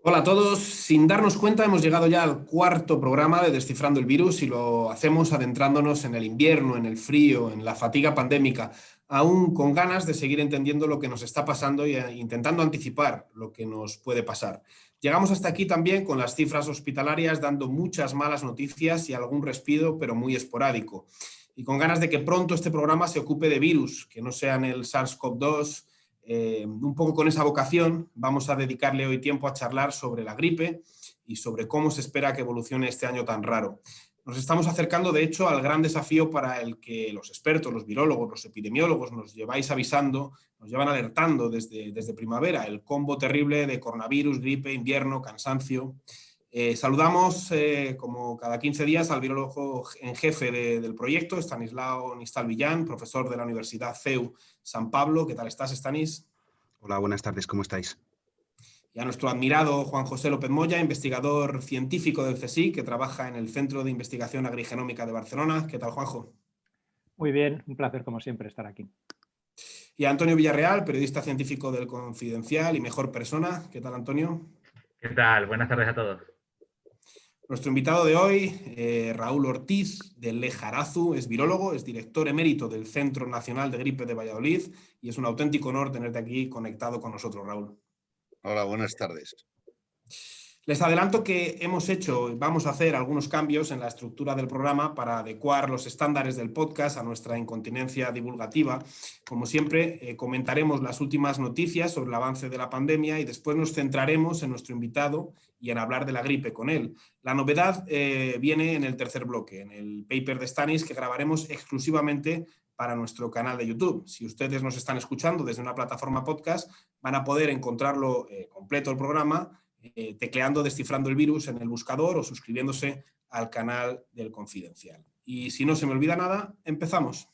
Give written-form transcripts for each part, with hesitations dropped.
Hola a todos. Sin darnos cuenta, hemos llegado ya al cuarto programa de Descifrando el Virus y lo hacemos adentrándonos en el invierno, en el frío, en la fatiga pandémica, aún con ganas de seguir entendiendo lo que nos está pasando e intentando anticipar lo que nos puede pasar. Llegamos hasta aquí también con las cifras hospitalarias dando muchas malas noticias y algún respiro, pero muy esporádico. Y con ganas de que pronto este programa se ocupe de virus, que no sean el SARS-CoV-2. Un poco con esa vocación vamos a dedicarle hoy tiempo a charlar sobre la gripe y sobre cómo se espera que evolucione este año tan raro. Nos estamos acercando, de hecho, al gran desafío para el que los expertos, los virólogos, los epidemiólogos nos lleváis avisando, nos llevan alertando desde primavera, el combo terrible de coronavirus, gripe, invierno, cansancio. Saludamos, como cada 15 días, al virólogo en jefe del proyecto, Estanislao Nistal Villán, profesor de la Universidad CEU San Pablo. ¿Qué tal estás, Stanis? Hola, buenas tardes, ¿cómo estáis? Y a nuestro admirado Juan José López Moya, investigador científico del CSIC, que trabaja en el Centro de Investigación Agrigenómica de Barcelona. ¿Qué tal, Juanjo? Muy bien, un placer como siempre estar aquí. Y a Antonio Villarreal, periodista científico del Confidencial y mejor persona. ¿Qué tal, Antonio? ¿Qué tal? Buenas tardes a todos. Nuestro invitado de hoy, Raúl Ortiz, de Lejarazu, es virólogo, es director emérito del Centro Nacional de Gripe de Valladolid y es un auténtico honor tenerte aquí conectado con nosotros, Raúl. Hola, buenas tardes. Les adelanto que vamos a hacer algunos cambios en la estructura del programa para adecuar los estándares del podcast a nuestra incontinencia divulgativa. Como siempre, comentaremos las últimas noticias sobre el avance de la pandemia y después nos centraremos en nuestro invitado y en hablar de la gripe con él. La novedad viene en el tercer bloque, en el paper de Stanis que grabaremos exclusivamente para nuestro canal de YouTube. Si ustedes nos están escuchando desde una plataforma podcast, van a poder encontrarlo completo el programa tecleando Descifrando el Virus en el buscador o suscribiéndose al canal del Confidencial. Y si no se me olvida nada, empezamos.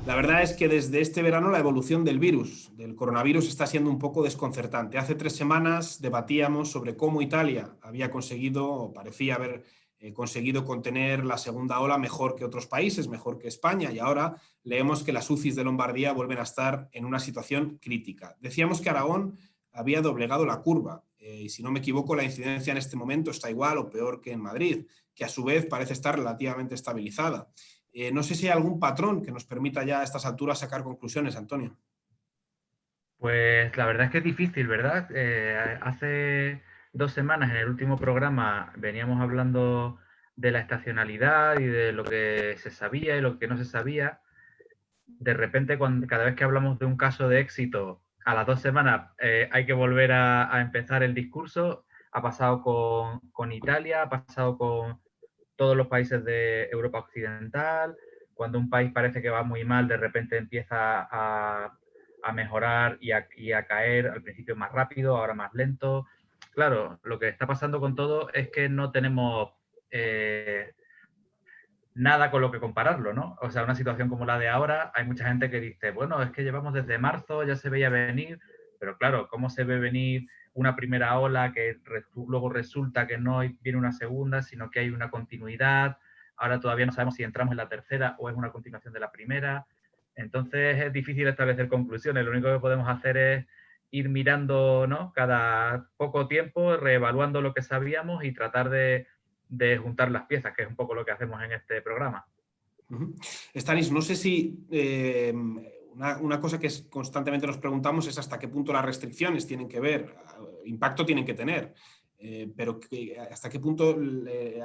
La verdad es que desde este verano la evolución del virus, del coronavirus, está siendo un poco desconcertante. Hace 3 semanas debatíamos sobre cómo Italia había conseguido, o parecía haber conseguido contener la segunda ola mejor que otros países, mejor que España, y ahora leemos que las UCIs de Lombardía vuelven a estar en una situación crítica. Decíamos que Aragón había doblegado la curva, y si no me equivoco, la incidencia en este momento está igual o peor que en Madrid, que a su vez parece estar relativamente estabilizada. No sé si hay algún patrón que nos permita ya a estas alturas sacar conclusiones, Antonio. Pues la verdad es que es difícil, ¿verdad? Hace 2 semanas, en el último programa, veníamos hablando de la estacionalidad y de lo que se sabía y lo que no se sabía. De repente, cada vez que hablamos de un caso de éxito, a las 2 semanas hay que volver a empezar el discurso. Ha pasado con Italia, ha pasado con todos los países de Europa Occidental. Cuando un país parece que va muy mal, de repente empieza a mejorar y a caer, al principio más rápido, ahora más lento. Claro, lo que está pasando con todo es que no tenemos nada con lo que compararlo, ¿no? O sea, una situación como la de ahora, hay mucha gente que dice, bueno, es que llevamos desde marzo, ya se veía venir, pero claro, ¿cómo se ve venir una primera ola que luego resulta que no viene una segunda, sino que hay una continuidad? Ahora todavía no sabemos si entramos en la tercera o es una continuación de la primera. Entonces es difícil establecer conclusiones. Lo único que podemos hacer es ir mirando, ¿no?, cada poco tiempo, reevaluando lo que sabíamos y tratar de juntar las piezas, que es un poco lo que hacemos en este programa. Stanis, no sé si una cosa que constantemente nos preguntamos es hasta qué punto las restricciones tienen que ver, impacto tienen que tener, pero hasta qué punto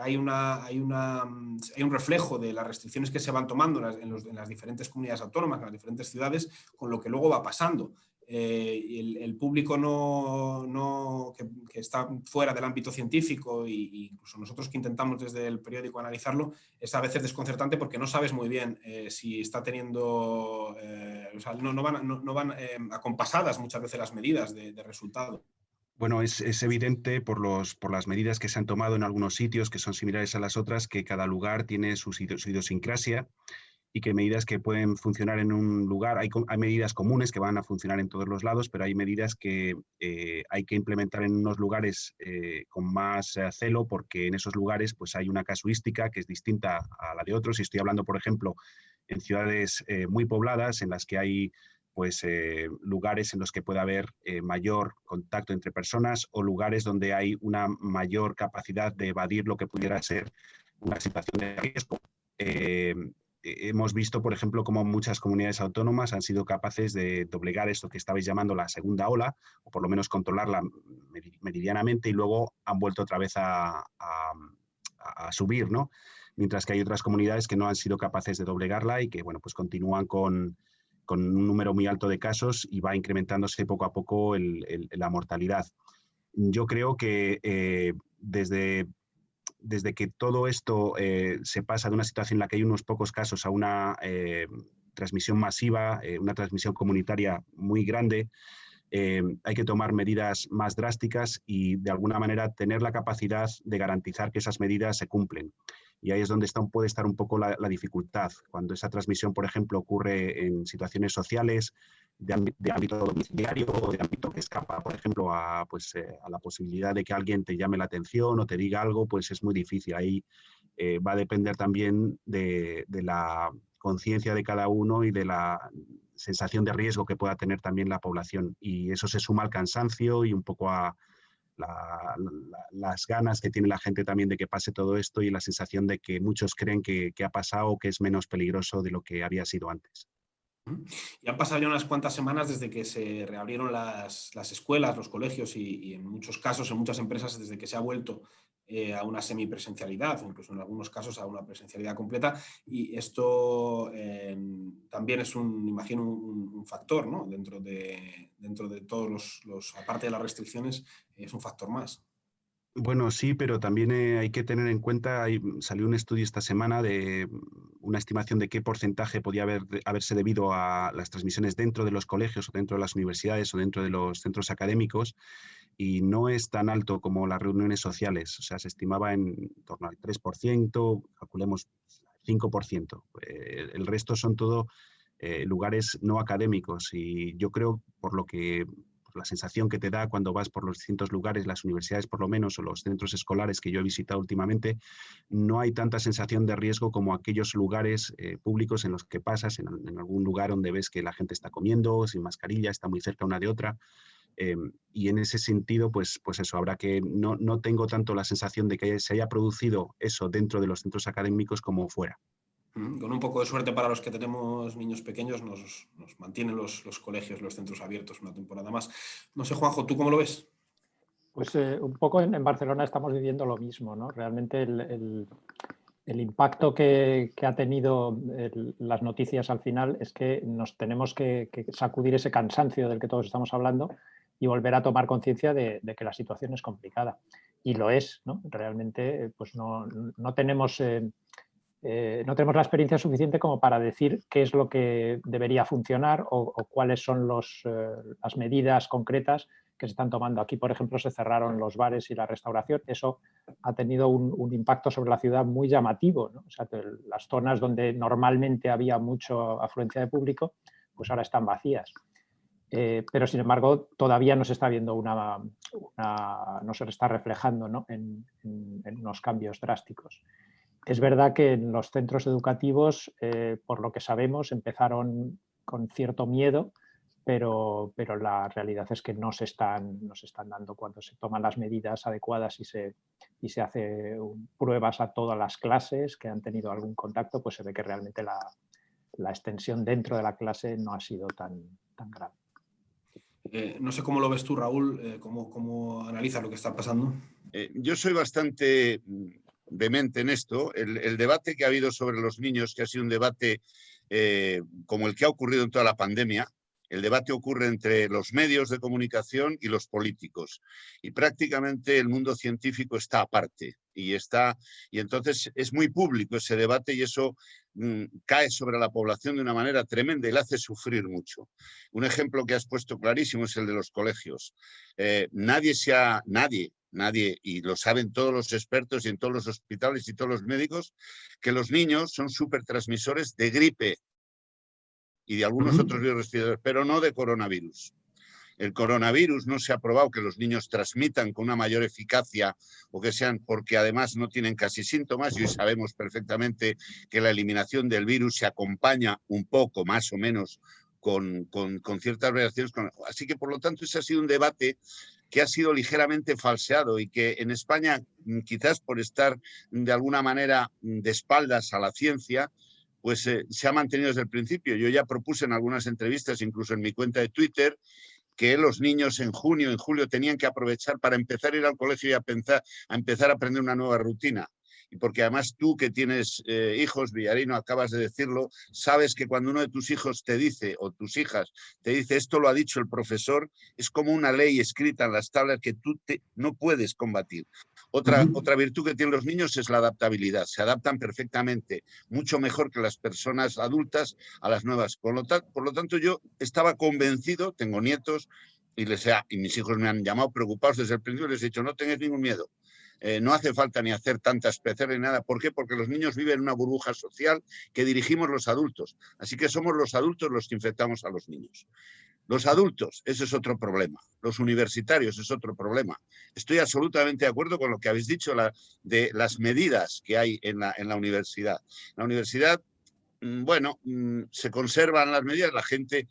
hay un reflejo de las restricciones que se van tomando en las diferentes comunidades autónomas, en las diferentes ciudades, con lo que luego va pasando. El público que está fuera del ámbito científico e incluso nosotros que intentamos desde el periódico analizarlo, es a veces desconcertante porque no sabes muy bien si está teniendo, o sea, no van acompasadas muchas veces las medidas de resultado. Bueno, es evidente por las medidas que se han tomado en algunos sitios que son similares a las otras, que cada lugar tiene su idiosincrasia y que medidas que pueden funcionar en un lugar, hay medidas comunes que van a funcionar en todos los lados, pero hay medidas que hay que implementar en unos lugares con más celo, porque en esos lugares pues hay una casuística que es distinta a la de otros. Y estoy hablando, por ejemplo, en ciudades muy pobladas, en las que hay pues, lugares en los que puede haber mayor contacto entre personas, o lugares donde hay una mayor capacidad de evadir lo que pudiera ser una situación de riesgo. Hemos visto, por ejemplo, cómo muchas comunidades autónomas han sido capaces de doblegar esto que estabais llamando la segunda ola, o por lo menos controlarla meridianamente, y luego han vuelto otra vez a subir, ¿no? Mientras que hay otras comunidades que no han sido capaces de doblegarla y que, bueno, pues continúan con un número muy alto de casos y va incrementándose poco a poco la mortalidad. Yo creo que desde que todo esto se pasa de una situación en la que hay unos pocos casos a una transmisión masiva, una transmisión comunitaria muy grande, hay que tomar medidas más drásticas y de alguna manera tener la capacidad de garantizar que esas medidas se cumplen. Y ahí es donde puede estar un poco la dificultad, cuando esa transmisión, por ejemplo, ocurre en situaciones sociales, de ámbito domiciliario o de ámbito que escapa, por ejemplo, a la posibilidad de que alguien te llame la atención o te diga algo, pues es muy difícil. Ahí va a depender también de la conciencia de cada uno y de la sensación de riesgo que pueda tener también la población. Y eso se suma al cansancio y un poco a las ganas que tiene la gente también de que pase todo esto, y la sensación de que muchos creen que ha pasado, que es menos peligroso de lo que había sido antes. Y han pasado ya unas cuantas semanas desde que se reabrieron las escuelas, los colegios y en muchos casos, en muchas empresas, desde que se ha vuelto a una semipresencialidad, incluso en algunos casos a una presencialidad completa. Y esto también es imagino, un factor, ¿no? Dentro de todos aparte de las restricciones, es un factor más. Bueno, sí, pero también hay que tener en cuenta, salió un estudio esta semana de una estimación de qué porcentaje podía haberse debido a las transmisiones dentro de los colegios o dentro de las universidades o dentro de los centros académicos, y no es tan alto como las reuniones sociales. O sea, se estimaba en torno al 3%, calculemos 5%. El resto son todo lugares no académicos, y yo creo, por la sensación que te da cuando vas por los distintos lugares, las universidades por lo menos, o los centros escolares que yo he visitado últimamente, no hay tanta sensación de riesgo como aquellos lugares públicos en los que pasas, en algún lugar donde ves que la gente está comiendo sin mascarilla, está muy cerca una de otra. Y en ese sentido, pues eso, habrá que, no tengo tanto la sensación de que se haya producido eso dentro de los centros académicos como fuera. Con un poco de suerte para los que tenemos niños pequeños, nos mantienen los colegios, los centros abiertos una temporada más. No sé, Juanjo, ¿tú cómo lo ves? Pues un poco en Barcelona estamos viviendo lo mismo, ¿no? Realmente el impacto que ha tenido las noticias al final es que nos tenemos que sacudir ese cansancio del que todos estamos hablando y volver a tomar conciencia de que la situación es complicada. Y lo es, ¿no? Realmente pues no tenemos la experiencia suficiente como para decir qué es lo que debería funcionar o cuáles son las medidas concretas que se están tomando. Aquí, por ejemplo, se cerraron los bares y la restauración. Eso ha tenido un impacto sobre la ciudad muy llamativo, ¿no? O sea, que las zonas donde normalmente había mucha afluencia de público, pues ahora están vacías. Pero, sin embargo, todavía no se está viendo no se está reflejando, ¿no? en unos cambios drásticos. Es verdad que en los centros educativos, por lo que sabemos, empezaron con cierto miedo, pero la realidad es que no se están dando. Cuando se toman las medidas adecuadas y se hace pruebas a todas las clases que han tenido algún contacto, pues se ve que realmente la extensión dentro de la clase no ha sido tan grave. No sé cómo lo ves tú, Raúl, cómo analizas lo que está pasando. Yo soy bastante vehemente en esto. El debate que ha habido sobre los niños, que ha sido un debate como el que ha ocurrido en toda la pandemia, el debate ocurre entre los medios de comunicación y los políticos. Y prácticamente el mundo científico está aparte. Y entonces es muy público ese debate, y eso cae sobre la población de una manera tremenda y la hace sufrir mucho. Un ejemplo que has puesto clarísimo es el de los colegios. Nadie, y lo saben todos los expertos y en todos los hospitales y todos los médicos, que los niños son supertransmisores de gripe y de algunos otros virus respiratorios, pero no de coronavirus. El coronavirus no se ha probado que los niños transmitan con una mayor eficacia o que sean, porque además no tienen casi síntomas y hoy sabemos perfectamente que la eliminación del virus se acompaña un poco, más o menos, con ciertas variaciones. Así que, por lo tanto, ese ha sido un debate que ha sido ligeramente falseado y que en España, quizás por estar de alguna manera de espaldas a la ciencia, pues se ha mantenido desde el principio. Yo ya propuse en algunas entrevistas, incluso en mi cuenta de Twitter, que los niños en junio, en julio tenían que aprovechar para empezar a ir al colegio y a empezar a aprender una nueva rutina. Y porque además tú que tienes hijos, Villarino, acabas de decirlo, sabes que cuando uno de tus hijos te dice, o tus hijas, te dice esto lo ha dicho el profesor, es como una ley escrita en las tablas que tú no puedes combatir. Otra virtud que tienen los niños es la adaptabilidad. Se adaptan perfectamente, mucho mejor que las personas adultas a las nuevas. Por lo tanto, yo estaba convencido, tengo nietos, y mis hijos me han llamado preocupados desde el principio, les he dicho, no tengáis ningún miedo. No hace falta ni hacer tantas PCR ni nada. ¿Por qué? Porque los niños viven en una burbuja social que dirigimos los adultos. Así que somos los adultos los que infectamos a los niños. Los adultos, ese es otro problema. Los universitarios es otro problema. Estoy absolutamente de acuerdo con lo que habéis dicho de las medidas que hay en la universidad. En la universidad, bueno, se conservan las medidas, la gente...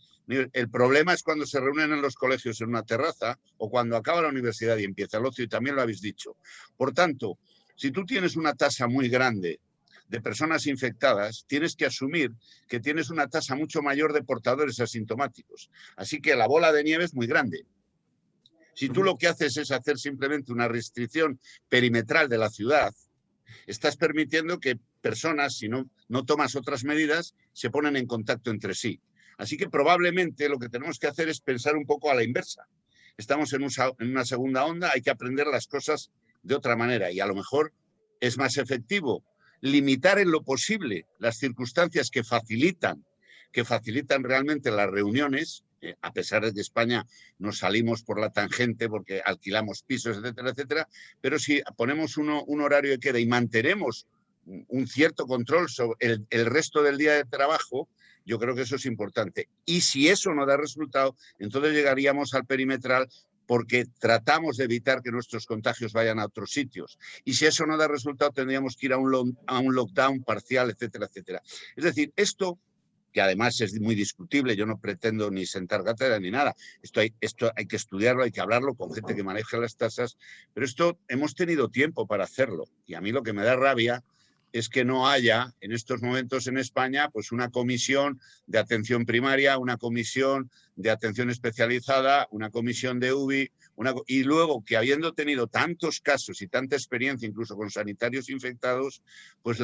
El problema es cuando se reúnen en los colegios en una terraza o cuando acaba la universidad y empieza el ocio, y también lo habéis dicho. Por tanto, si tú tienes una tasa muy grande de personas infectadas, tienes que asumir que tienes una tasa mucho mayor de portadores asintomáticos. Así que la bola de nieve es muy grande. Si tú lo que haces es hacer simplemente una restricción perimetral de la ciudad, estás permitiendo que personas, si no tomas otras medidas, se ponen en contacto entre sí. Así que probablemente lo que tenemos que hacer es pensar un poco a la inversa. Estamos en una segunda onda, hay que aprender las cosas de otra manera y a lo mejor es más efectivo limitar en lo posible las circunstancias que facilitan realmente las reuniones, a pesar de que España nos salimos por la tangente porque alquilamos pisos, etcétera, etcétera, pero si ponemos un horario de queda y mantenemos un cierto control sobre el resto del día de trabajo, yo creo que eso es importante. Y si eso no da resultado, entonces llegaríamos al perimetral porque tratamos de evitar que nuestros contagios vayan a otros sitios. Y si eso no da resultado, tendríamos que ir a un lockdown parcial, etcétera, etcétera. Es decir, esto, que además es muy discutible, yo no pretendo ni sentar cátedra ni nada, esto hay que estudiarlo, hay que hablarlo con gente que maneja las tasas, pero esto hemos tenido tiempo para hacerlo. Y a mí lo que me da rabia es que no haya en estos momentos en España pues una comisión de atención primaria, una comisión de atención especializada, una comisión de UBI, y luego que habiendo tenido tantos casos y tanta experiencia incluso con sanitarios infectados, pues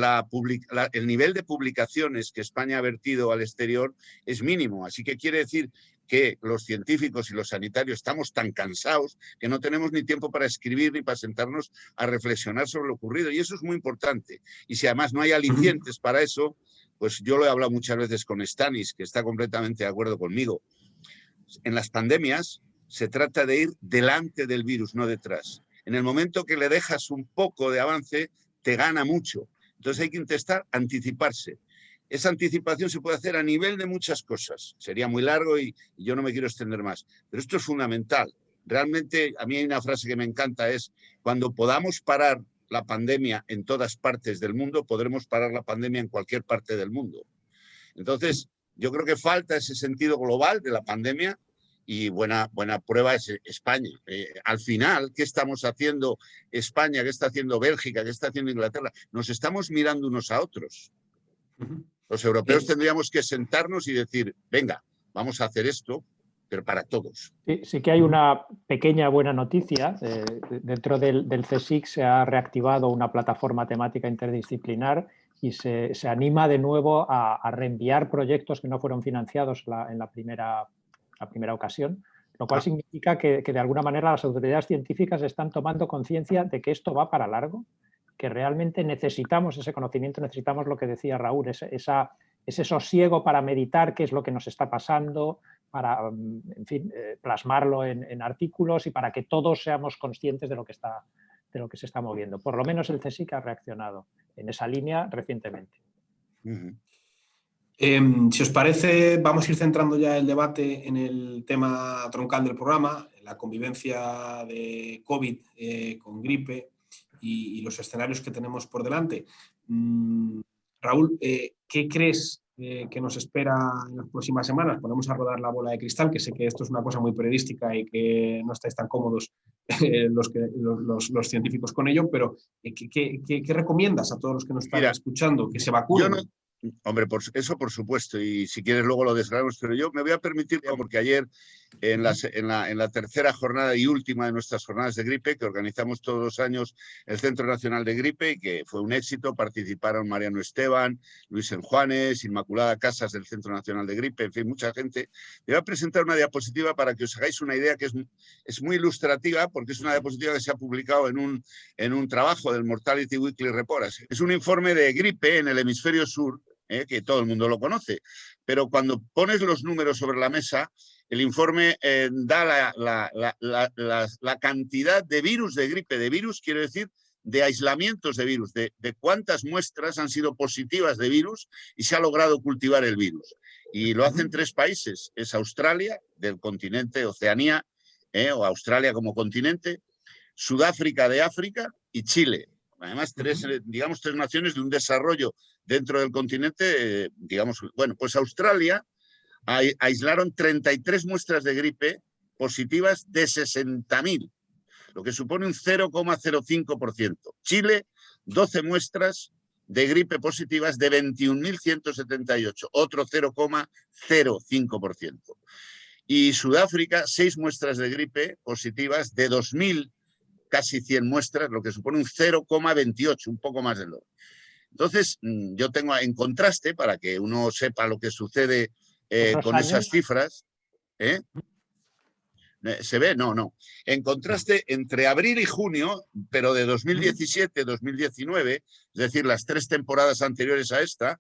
el nivel de publicaciones que España ha vertido al exterior es mínimo. Así que quiere decir que los científicos y los sanitarios estamos tan cansados que no tenemos ni tiempo para escribir ni para sentarnos a reflexionar sobre lo ocurrido. Y eso es muy importante. Y si además no hay alicientes para eso, pues yo lo he hablado muchas veces con Stanis, que está completamente de acuerdo conmigo. En las pandemias se trata de ir delante del virus, no detrás. En el momento que le dejas un poco de avance, te gana mucho. Entonces hay que intentar anticiparse. Esa anticipación se puede hacer a nivel de muchas cosas. Sería muy largo y yo no me quiero extender más. Pero esto es fundamental. Realmente, a mí hay una frase que me encanta, es cuando podamos parar la pandemia en todas partes del mundo, podremos parar la pandemia en cualquier parte del mundo. Entonces, yo creo que falta ese sentido global de la pandemia y buena prueba es España. Al final, ¿qué estamos haciendo España? ¿Qué está haciendo Bélgica? ¿Qué está haciendo Inglaterra? Nos estamos mirando unos a otros. Los europeos tendríamos que sentarnos y decir, venga, vamos a hacer esto, pero para todos. Sí que hay una pequeña buena noticia. Dentro del CSIC se ha reactivado una plataforma temática interdisciplinar y se anima de nuevo a reenviar proyectos que no fueron financiados en la primera ocasión, lo cual significa que de alguna manera las autoridades científicas están tomando conciencia de que esto va para largo que realmente necesitamos ese conocimiento, necesitamos lo que decía Raúl, ese sosiego para meditar qué es lo que nos está pasando, para, en fin, plasmarlo en artículos y para que todos seamos conscientes de lo que se está moviendo. Por lo menos el CSIC ha reaccionado en esa línea recientemente. Si os parece, vamos a ir centrando ya el debate en el tema troncal del programa, la convivencia de COVID con gripe y los escenarios que tenemos por delante. Raúl, ¿qué crees que nos espera en las próximas semanas? Ponemos a rodar la bola de cristal, que sé que esto es una cosa muy periodística y que no estáis tan cómodos los científicos con ello, pero ¿qué recomiendas a todos los que nos están escuchando? ¿Que se vacunen? Hombre, eso por supuesto, y si quieres luego lo desgranamos, pero yo me voy a permitir, porque ayer en la tercera jornada y última de nuestras jornadas de gripe, que organizamos todos los años el Centro Nacional de Gripe, y que fue un éxito, participaron Mariano Esteban, Luis Enjuanes, Inmaculada Casas del Centro Nacional de Gripe, en fin, mucha gente. Le voy a presentar una diapositiva para que os hagáis una idea que es muy ilustrativa, porque es una diapositiva que se ha publicado en un trabajo del Mortality Weekly Report. Es un informe de gripe en el hemisferio sur, que todo el mundo lo conoce, pero cuando pones los números sobre la mesa, el informe da la cantidad de virus de gripe. De virus quiero decir de aislamientos de virus, de cuántas muestras han sido positivas de virus y se ha logrado cultivar el virus. Y lo hacen 3 países, es Australia, del continente Oceanía, o Australia como continente, Sudáfrica de África y Chile. Además, 3 naciones de un desarrollo dentro del continente, bueno, pues Australia aislaron 33 muestras de gripe positivas de 60.000, lo que supone un 0,05%. Chile, 12 muestras de gripe positivas de 21.178, otro 0,05%. Y Sudáfrica, 6 muestras de gripe positivas de 2.000, casi 100 muestras, lo que supone un 0,28, un poco más del doble. Entonces, yo tengo en contraste, para que uno sepa lo que sucede con esas cifras. ¿Se ve? No. En contraste, entre abril y junio, pero de 2017-2019, es decir, las 3 temporadas anteriores a esta,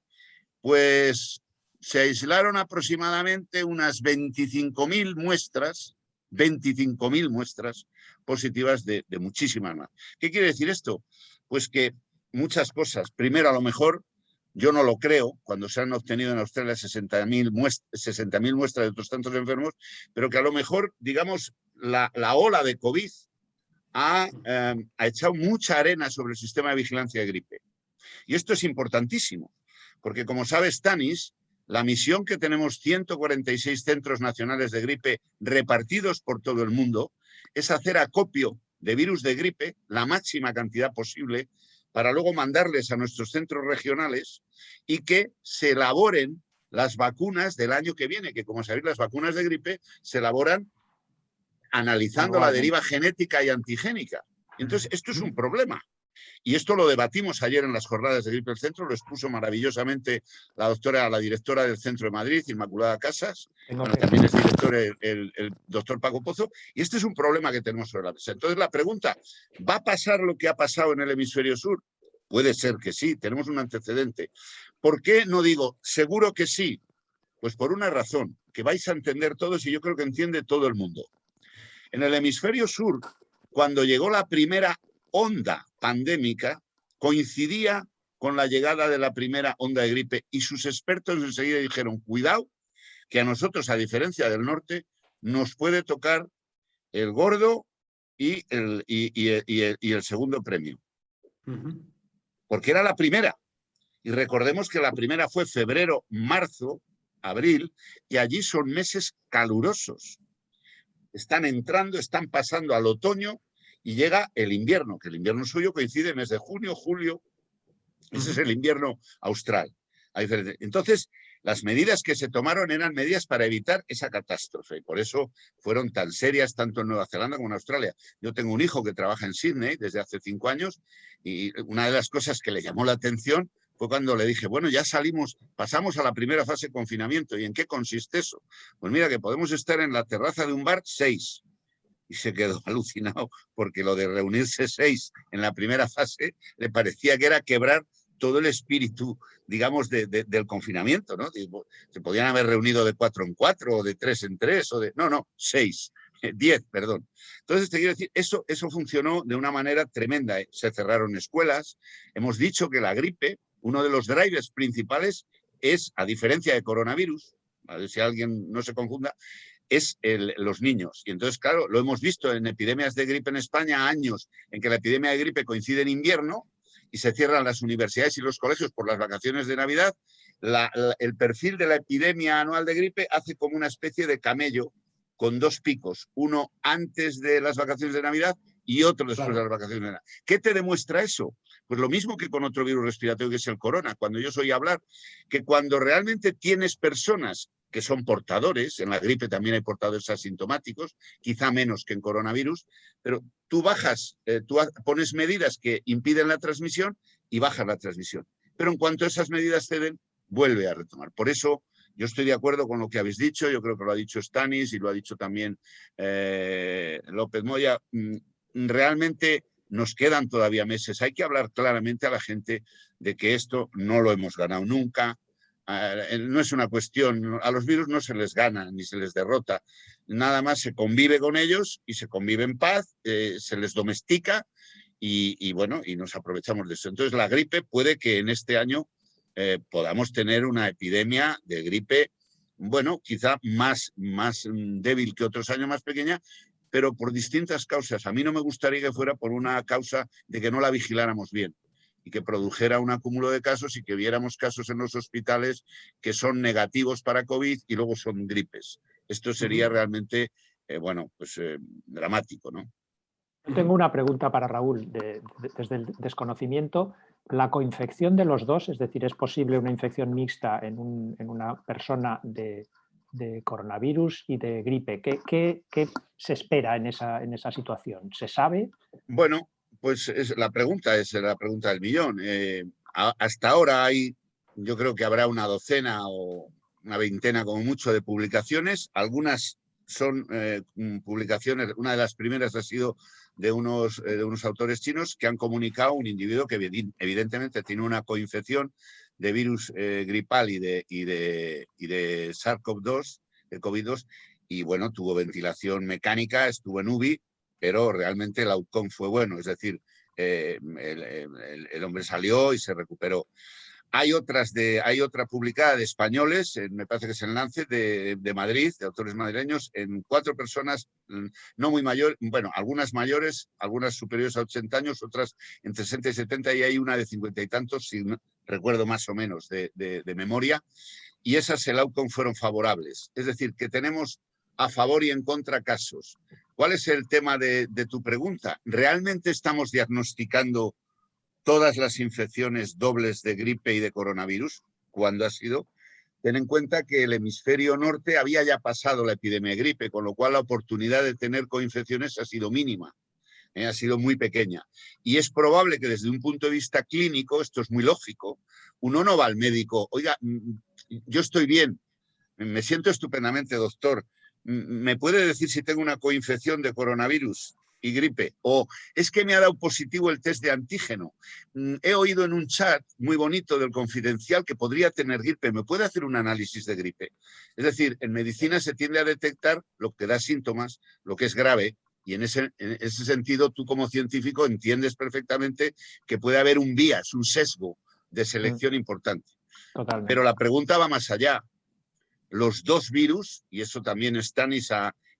pues se aislaron aproximadamente unas 25.000 muestras, 25.000 muestras positivas de muchísimas más. ¿Qué quiere decir esto? Pues que muchas cosas. Primero, a lo mejor, yo no lo creo, cuando se han obtenido en Australia 60.000 muestras de otros tantos enfermos, pero que a lo mejor, digamos, la ola de COVID ha echado mucha arena sobre el sistema de vigilancia de gripe. Y esto es importantísimo, porque como sabes, Tanis, la misión que tenemos 146 centros nacionales de gripe repartidos por todo el mundo es hacer acopio de virus de gripe, la máxima cantidad posible, para luego mandarles a nuestros centros regionales y que se elaboren las vacunas del año que viene, que como sabéis las vacunas de gripe se elaboran analizando la deriva genética y antigénica. Entonces esto es un problema. Y esto lo debatimos ayer en las jornadas de gripe del centro, lo expuso maravillosamente la directora del Centro de Madrid, Inmaculada Casas, también es director el doctor Paco Pozo, y este es un problema que tenemos sobre la mesa. Entonces la pregunta, ¿va a pasar lo que ha pasado en el hemisferio sur? Puede ser que sí, tenemos un antecedente. ¿Por qué no digo seguro que sí? Pues por una razón, que vais a entender todos y yo creo que entiende todo el mundo. En el hemisferio sur, cuando llegó la primera onda pandémica, coincidía con la llegada de la primera onda de gripe y sus expertos enseguida dijeron, cuidado, que a nosotros, a diferencia del norte, nos puede tocar el gordo y el segundo premio. Porque era la primera. Y recordemos que la primera fue febrero, marzo, abril, y allí son meses calurosos. Están entrando, están pasando al otoño y llega el invierno, que el invierno suyo coincide en el mes de junio, julio. Ese es el invierno austral. Entonces, las medidas que se tomaron eran medidas para evitar esa catástrofe. Por eso fueron tan serias tanto en Nueva Zelanda como en Australia. Yo tengo un hijo que trabaja en Sydney desde hace 5 años y una de las cosas que le llamó la atención fue cuando le dije, bueno, ya pasamos a la primera fase de confinamiento. ¿Y en qué consiste eso? Pues mira, que podemos estar en la terraza de un bar 6, y se quedó alucinado porque lo de reunirse 6 en la primera fase le parecía que era quebrar todo el espíritu, digamos, del confinamiento, ¿no? Se podían haber reunido de 4 en 4 o de 3 en 3 o de... No, 6, 10, perdón. Entonces, te quiero decir, eso funcionó de una manera tremenda. Se cerraron escuelas. Hemos dicho que la gripe, uno de los drivers principales es, a diferencia de coronavirus, a ver si alguien no se confunda, es los niños. Y entonces, claro, lo hemos visto en epidemias de gripe en España, años en que la epidemia de gripe coincide en invierno y se cierran las universidades y los colegios por las vacaciones de Navidad. El perfil de la epidemia anual de gripe hace como una especie de camello con 2 picos, uno antes de las vacaciones de Navidad y otro después de las vacaciones de Navidad. ¿Qué te demuestra eso? Pues lo mismo que con otro virus respiratorio que es el corona. Cuando yo oí hablar que cuando realmente tienes personas que son portadores, en la gripe también hay portadores asintomáticos, quizá menos que en coronavirus, pero tú pones medidas que impiden la transmisión y bajas la transmisión. Pero en cuanto esas medidas ceden, vuelve a retomar. Por eso yo estoy de acuerdo con lo que habéis dicho, yo creo que lo ha dicho Stanis y lo ha dicho también López Moya. Realmente nos quedan todavía meses. Hay que hablar claramente a la gente de que esto no lo hemos ganado nunca. No es una cuestión, a los virus no se les gana ni se les derrota, nada más se convive con ellos y se convive en paz, se les domestica y bueno, y nos aprovechamos de eso. Entonces la gripe puede que en este año podamos tener una epidemia de gripe, bueno, quizá más débil que otros años, más pequeña, pero por distintas causas. A mí no me gustaría que fuera por una causa de que no la vigiláramos bien y que produjera un acúmulo de casos y que viéramos casos en los hospitales que son negativos para COVID y luego son gripes. Esto sería realmente, bueno, pues dramático, ¿no? Tengo una pregunta para Raúl. Desde el desconocimiento, la coinfección de los dos, es decir, ¿es posible una infección mixta en una persona de coronavirus y de gripe? ¿Qué se espera en esa situación? ¿Se sabe? Bueno, pues la pregunta es la pregunta del millón. Hasta ahora yo creo que habrá una docena o una veintena como mucho de publicaciones. Algunas son publicaciones, una de las primeras ha sido de unos autores chinos que han comunicado un individuo que evidentemente tiene una coinfección de virus gripal y de SARS-CoV-2, de COVID-2, y bueno, tuvo ventilación mecánica, estuvo en UBI, pero realmente el outcome fue bueno, es decir, el hombre salió y se recuperó. Hay otra publicada de españoles, me parece que es el Lancet de Madrid, de autores madrileños, en 4 personas no muy mayores, bueno, algunas mayores, algunas superiores a 80 años, otras entre 60 y 70, y hay una de 50 y tantos, si no, recuerdo más o menos de memoria, y esas el outcome fueron favorables. Es decir, que tenemos a favor y en contra casos. ¿Cuál es el tema de tu pregunta? ¿Realmente estamos diagnosticando todas las infecciones dobles de gripe y de coronavirus? ¿Cuándo ha sido? Ten en cuenta que el hemisferio norte había ya pasado la epidemia de gripe, con lo cual la oportunidad de tener coinfecciones ha sido mínima, ha sido muy pequeña. Y es probable que desde un punto de vista clínico, esto es muy lógico, uno no va al médico, oiga, yo estoy bien, me siento estupendamente, doctor, ¿me puede decir si tengo una coinfección de coronavirus y gripe? O es que me ha dado positivo el test de antígeno. He oído en un chat muy bonito del Confidencial que podría tener gripe. ¿Me puede hacer un análisis de gripe? Es decir, en medicina se tiende a detectar lo que da síntomas, lo que es grave, y en ese sentido tú como científico entiendes perfectamente que puede haber un bias, un sesgo de selección importante. Totalmente. Pero la pregunta va más allá. Los 2 virus, y eso también Stanis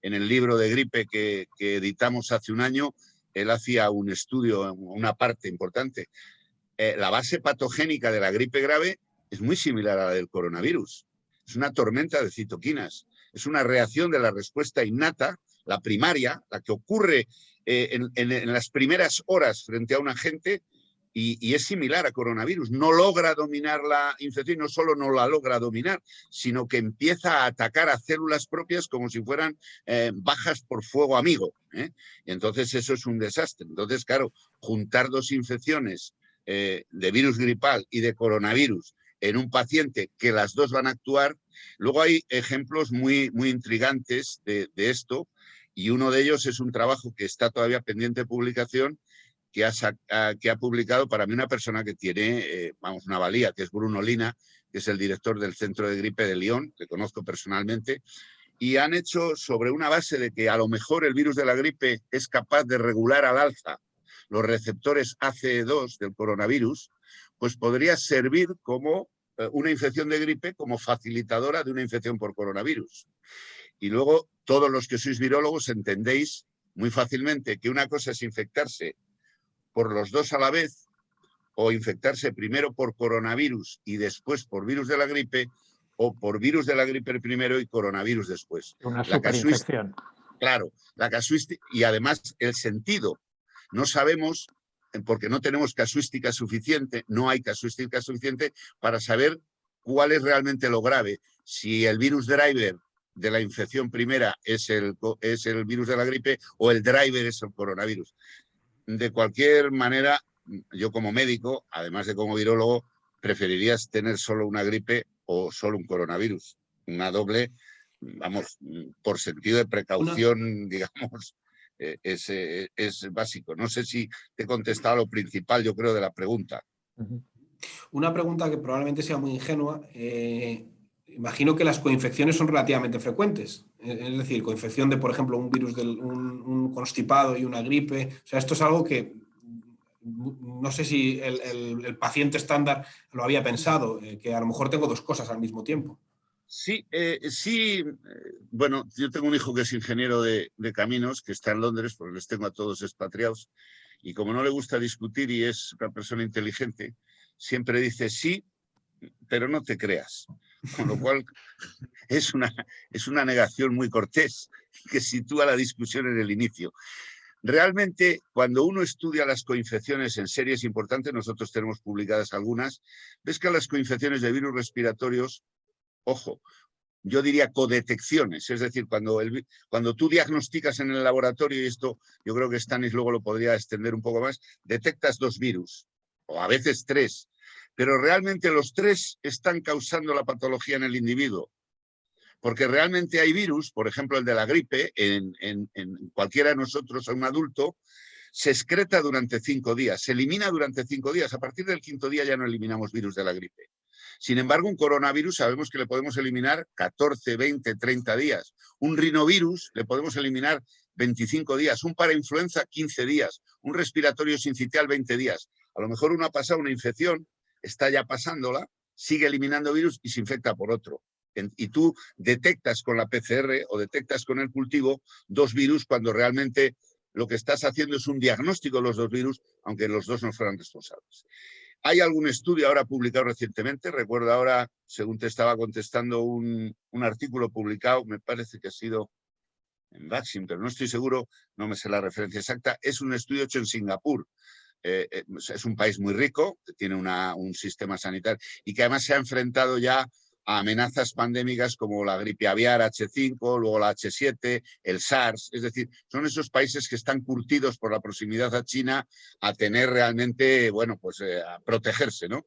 en el libro de gripe que editamos hace un año, él hacía un estudio, una parte importante. La base patogénica de la gripe grave es muy similar a la del coronavirus. Es una tormenta de citoquinas. Es una reacción de la respuesta innata, la primaria, la que ocurre en las primeras horas frente a un agente, y es similar a coronavirus. No logra dominar la infección, no solo no la logra dominar, sino que empieza a atacar a células propias como si fueran bajas por fuego amigo. Y entonces eso es un desastre. Entonces, claro, juntar 2 infecciones de virus gripal y de coronavirus en un paciente que las 2 van a actuar. Luego hay ejemplos muy intrigantes de esto, Y uno de ellos es un trabajo que está todavía pendiente de publicación, que ha publicado para mí una persona que tiene, una valía, que es Bruno Lina, que es el director del Centro de Gripe de Lyon, que conozco personalmente, y han hecho sobre una base de que a lo mejor el virus de la gripe es capaz de regular al alza los receptores ACE2 del coronavirus, pues podría servir como una infección de gripe como facilitadora de una infección por coronavirus. Y luego todos los que sois virólogos entendéis muy fácilmente que una cosa es infectarse por los dos a la vez o infectarse primero por coronavirus y después por virus de la gripe, o por virus de la gripe primero y coronavirus después. Una superinfección. Claro, la casuística y además el sentido. No sabemos, porque no tenemos casuística suficiente, no hay casuística suficiente para saber cuál es realmente lo grave. Si el virus driver de la infección primera es el virus de la gripe o el driver es el coronavirus. De cualquier manera, yo como médico, además de como virólogo, preferirías tener solo una gripe o solo un coronavirus. Una doble, vamos, por sentido de precaución, digamos, es básico. No sé si te he contestado lo principal, yo creo, de la pregunta. Una pregunta que probablemente sea muy ingenua. Imagino que las coinfecciones son relativamente frecuentes. Es decir, coinfección de, por ejemplo, un virus, un constipado y una gripe. O sea, esto es algo que no sé si el paciente estándar lo había pensado, que a lo mejor tengo dos cosas al mismo tiempo. Sí, bueno, yo tengo un hijo que es ingeniero de caminos, que está en Londres, porque les tengo a todos expatriados, y como no le gusta discutir y es una persona inteligente, siempre dice sí, pero no te creas. Con lo cual es una negación muy cortés que sitúa la discusión en el inicio. Realmente, cuando uno estudia las coinfecciones en series importantes, nosotros tenemos publicadas algunas, ves que las coinfecciones de virus respiratorios, ojo, yo diría codetecciones, es decir, cuando tú diagnosticas en el laboratorio, y esto yo creo que Stanis luego lo podría extender un poco más, detectas 2 virus, o a veces 3, pero realmente los 3 están causando la patología en el individuo. Porque realmente hay virus, por ejemplo el de la gripe, en cualquiera de nosotros, a un adulto, se excreta durante 5 días, se elimina durante 5 días. A partir del 5.º día ya no eliminamos virus de la gripe. Sin embargo, un coronavirus sabemos que le podemos eliminar 14, 20, 30 días. Un rinovirus le podemos eliminar 25 días. Un parainfluenza, 15 días. Un respiratorio sincitial, 20 días. A lo mejor uno ha pasado una infección, está ya pasándola, sigue eliminando virus y se infecta por otro. Y tú detectas con la PCR o detectas con el cultivo 2 virus cuando realmente lo que estás haciendo es un diagnóstico de los 2 virus, aunque los 2 no fueran responsables. Hay algún estudio ahora publicado recientemente, recuerdo ahora, según te estaba contestando, un artículo publicado, me parece que ha sido en Vaccine, pero no estoy seguro, no me sé la referencia exacta, es un estudio hecho en Singapur. Es un país muy rico, tiene un sistema sanitario y que además se ha enfrentado ya a amenazas pandémicas como la gripe aviar H5, luego la H7, el SARS. Es decir, son esos países que están curtidos por la proximidad a China a tener realmente, bueno, pues a protegerse, ¿no?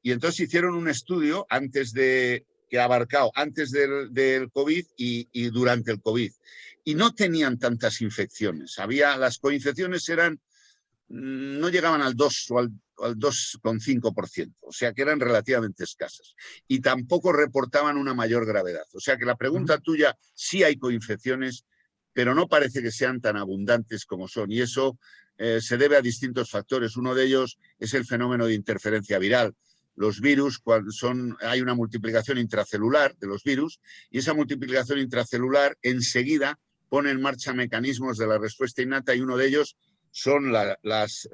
Y entonces hicieron un estudio que ha abarcado antes del COVID y durante el COVID. Y no tenían tantas infecciones. Las coinfecciones no llegaban al 2 o al 2,5%, o sea que eran relativamente escasas. Y tampoco reportaban una mayor gravedad. O sea que la pregunta tuya, sí hay coinfecciones, pero no parece que sean tan abundantes como son. Y eso se debe a distintos factores. Uno de ellos es el fenómeno de interferencia viral. Los virus, hay una multiplicación intracelular de los virus, y esa multiplicación intracelular enseguida pone en marcha mecanismos de la respuesta innata, y uno de ellos son las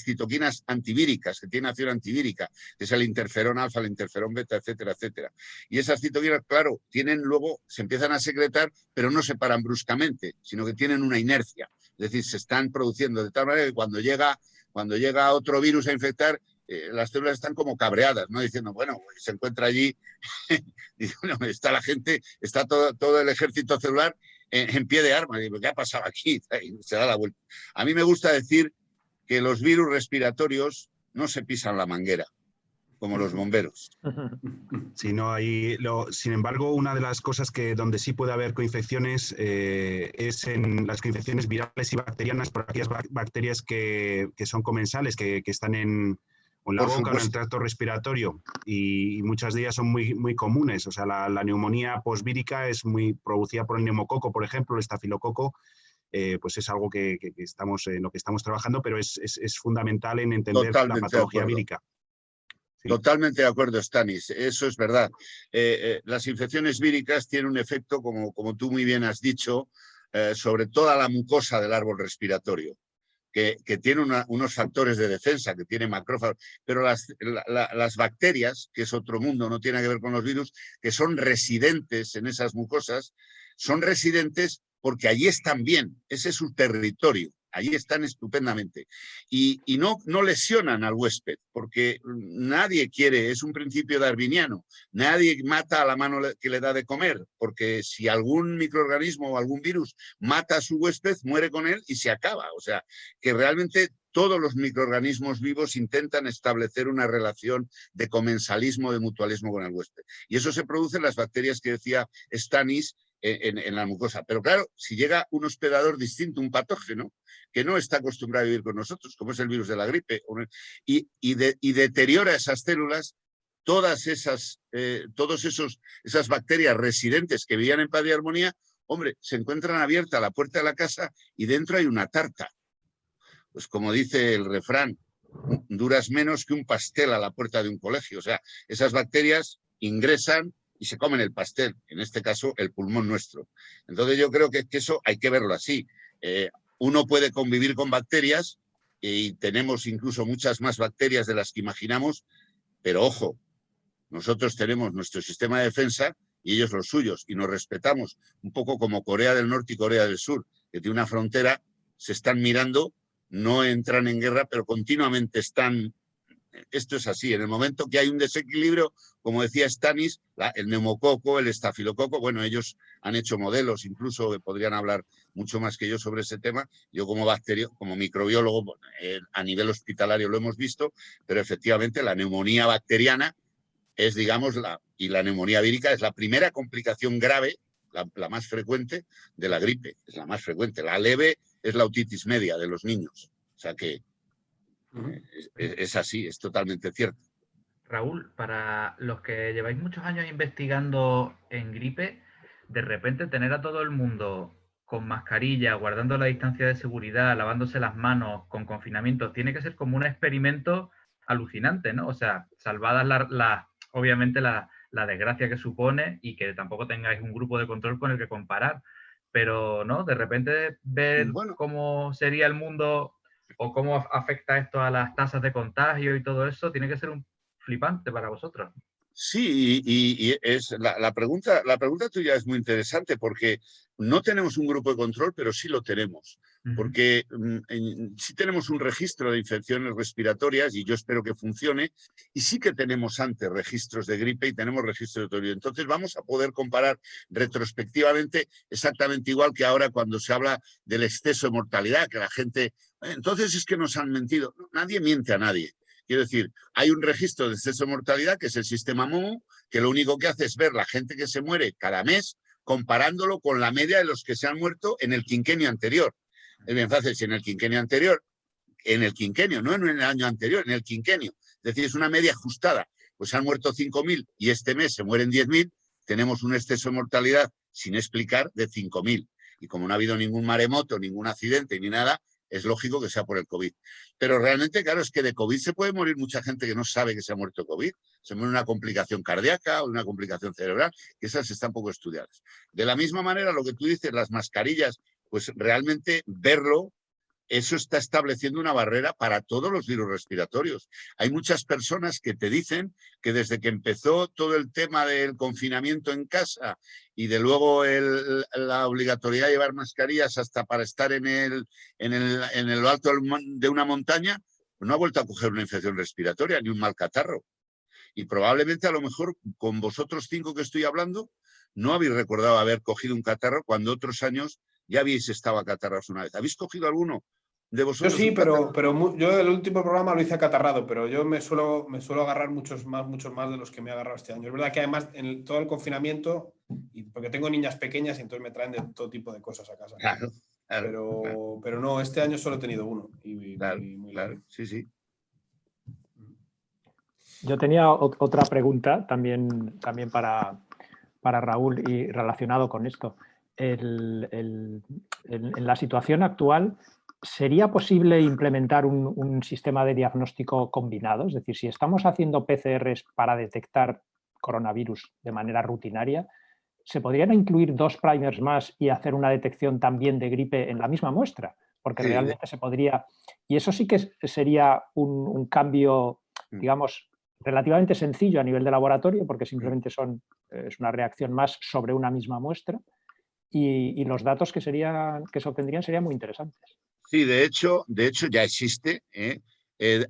citoquinas antivíricas, que tienen acción antivírica, que es el interferón alfa, el interferón beta, etcétera, etcétera. Y esas citoquinas, claro, se empiezan a secretar, pero no se paran bruscamente, sino que tienen una inercia. Es decir, se están produciendo de tal manera que cuando llega otro virus a infectar, las células están como cabreadas, ¿no? Diciendo, bueno, se encuentra allí, bueno, está la gente, está todo el ejército celular en pie de armas. Digo, ¿qué ha pasado aquí? Y se da la vuelta. A mí me gusta decir que los virus respiratorios no se pisan la manguera. como los bomberos. Sí, no, sin embargo, una de las cosas donde sí puede haber coinfecciones es en las coinfecciones virales y bacterianas por aquellas bacterias que son comensales, que están en la boca o en el tracto respiratorio, y muchas de ellas son muy, muy comunes. O sea, la neumonía posvírica es muy producida por el neumococo, por ejemplo, el estafilococo. Pues es algo en lo que estamos trabajando, pero es fundamental en entender la patología vírica. Sí. Totalmente de acuerdo, Stanis, eso es verdad. Las infecciones víricas tienen un efecto, como tú muy bien has dicho, sobre toda la mucosa del árbol respiratorio, que tiene unos factores de defensa, que tiene macrófagos, pero las bacterias, que es otro mundo, no tiene que ver con los virus, que son residentes en esas mucosas, son residentes porque allí están bien, ese es su territorio. Allí están estupendamente. Y no lesionan al huésped, porque nadie quiere, es un principio darwiniano, nadie mata a la mano que le da de comer, porque si algún microorganismo o algún virus mata a su huésped, muere con él y se acaba. O sea, que realmente todos los microorganismos vivos intentan establecer una relación de comensalismo, de mutualismo con el huésped. Y eso se produce en las bacterias que decía Stanis, en la mucosa. Pero claro, si llega un hospedador distinto, un patógeno, que no está acostumbrado a vivir con nosotros, como es el virus de la gripe, y deteriora esas células, todas esas bacterias residentes que vivían en paz y armonía, hombre, se encuentran abierta la puerta de la casa y dentro hay una tarta. Pues como dice el refrán, duras menos que un pastel a la puerta de un colegio. O sea, esas bacterias ingresan y se comen el pastel, en este caso el pulmón nuestro. Entonces yo creo que eso hay que verlo así. Uno puede convivir con bacterias y tenemos incluso muchas más bacterias de las que imaginamos, pero ojo, nosotros tenemos nuestro sistema de defensa y ellos los suyos, y nos respetamos, un poco como Corea del Norte y Corea del Sur, que tiene una frontera, se están mirando, no entran en guerra, pero continuamente están. Esto es así, en el momento que hay un desequilibrio, como decía Stanis, el neumococo, el estafilococo, bueno, ellos han hecho modelos, incluso que podrían hablar mucho más que yo sobre ese tema. Yo como microbiólogo a nivel hospitalario lo hemos visto, pero efectivamente la neumonía bacteriana es, digamos, y la neumonía vírica es la primera complicación grave, la más frecuente de la gripe, es la más frecuente. La leve es la otitis media de los niños, o sea que es así, es totalmente cierto. Raúl, para los que lleváis muchos años investigando en gripe, de repente tener a todo el mundo con mascarilla, guardando la distancia de seguridad, lavándose las manos, con confinamiento, tiene que ser como un experimento alucinante, ¿no? O sea, salvadas obviamente la desgracia que supone y que tampoco tengáis un grupo de control con el que comparar, pero, ¿no? De repente ver cómo sería el mundo o cómo afecta esto a las tasas de contagio y todo eso, tiene que ser un flipante para vosotros. Sí, y es la pregunta tuya es muy interesante porque no tenemos un grupo de control, pero sí lo tenemos. Porque sí tenemos un registro de infecciones respiratorias y yo espero que funcione, y sí que tenemos antes registros de gripe y tenemos registros de otoño. Entonces vamos a poder comparar retrospectivamente exactamente igual que ahora cuando se habla del exceso de mortalidad, que la gente... Entonces es que nos han mentido. Nadie miente a nadie. Quiero decir, hay un registro de exceso de mortalidad, que es el sistema MOMO, que lo único que hace es ver la gente que se muere cada mes, comparándolo con la media de los que se han muerto en el quinquenio anterior. Es bien fácil, si en el quinquenio anterior, no en el año anterior, en el quinquenio, es decir, es una media ajustada, pues se han muerto 5.000 y este mes se mueren 10.000, tenemos un exceso de mortalidad sin explicar de 5.000. Y como no ha habido ningún maremoto, ningún accidente ni nada, es lógico que sea por el COVID. Pero realmente, claro, es que de COVID se puede morir mucha gente que no sabe que se ha muerto COVID. Se muere una complicación cardíaca o una complicación cerebral, que esas están poco estudiadas. De la misma manera, lo que tú dices, las mascarillas, pues realmente verlo, eso está estableciendo una barrera para todos los virus respiratorios. Hay muchas personas que te dicen que desde que empezó todo el tema del confinamiento en casa y de luego la obligatoriedad de llevar mascarillas hasta para estar en lo alto de una montaña, pues no ha vuelto a coger una infección respiratoria ni un mal catarro. Y probablemente a lo mejor con vosotros 5 que estoy hablando no habéis recordado haber cogido un catarro cuando otros años ya habéis estado a catarros una vez. ¿Habéis cogido alguno? de Yo vosotros? sí, pero yo el último programa lo hice acatarrado, pero yo me suelo agarrar muchos más de los que me he agarrado este año. Es verdad que además en todo el confinamiento, y porque tengo niñas pequeñas y entonces me traen de todo tipo de cosas a casa. Claro, claro, Pero no, este año solo he tenido uno y claro, muy claro, leve. sí, sí. Yo tenía otra pregunta también para Raúl y relacionado con esto. En la situación actual, ¿sería posible implementar un sistema de diagnóstico combinado? Es decir, si estamos haciendo PCRs para detectar coronavirus de manera rutinaria, ¿se podrían incluir 2 primers más y hacer una detección también de gripe en la misma muestra? Porque Sí, realmente se podría... Y eso sí que sería un cambio, digamos, relativamente sencillo a nivel de laboratorio, porque simplemente es una reacción más sobre una misma muestra, y los datos que se obtendrían serían muy interesantes. sí, de hecho ya existe.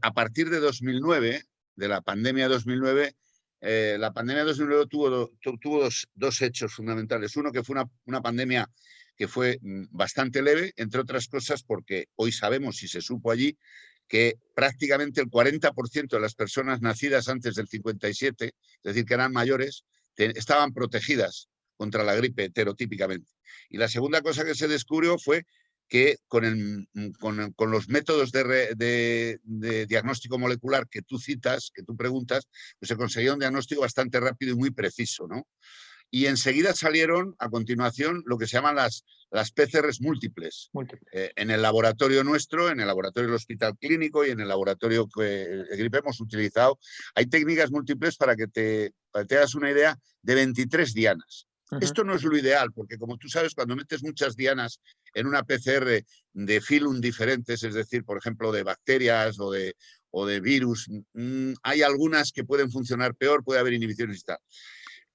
A partir de 2009, de la pandemia de 2009, la pandemia de 2009 tuvo dos hechos fundamentales. Uno, que fue una pandemia que fue bastante leve, entre otras cosas porque hoy sabemos, y se supo allí, que prácticamente el 40% de las personas nacidas antes del 57, es decir, que eran mayores, estaban protegidas contra la gripe heterotípicamente. Y la segunda cosa que se descubrió fue que con los métodos de diagnóstico molecular que tú citas, que tú preguntas, pues se conseguía un diagnóstico bastante rápido y muy preciso, ¿no? Y enseguida salieron, a continuación, lo que se llaman las PCRs múltiples. En el laboratorio nuestro, en el laboratorio del Hospital Clínico y en el laboratorio de gripe hemos utilizado, hay técnicas múltiples para que te hagas una idea, de 23 dianas. Esto no es lo ideal, porque como tú sabes, cuando metes muchas dianas en una PCR de filum diferentes, es decir, por ejemplo, de bacterias o de virus, hay algunas que pueden funcionar peor, puede haber inhibiciones y tal.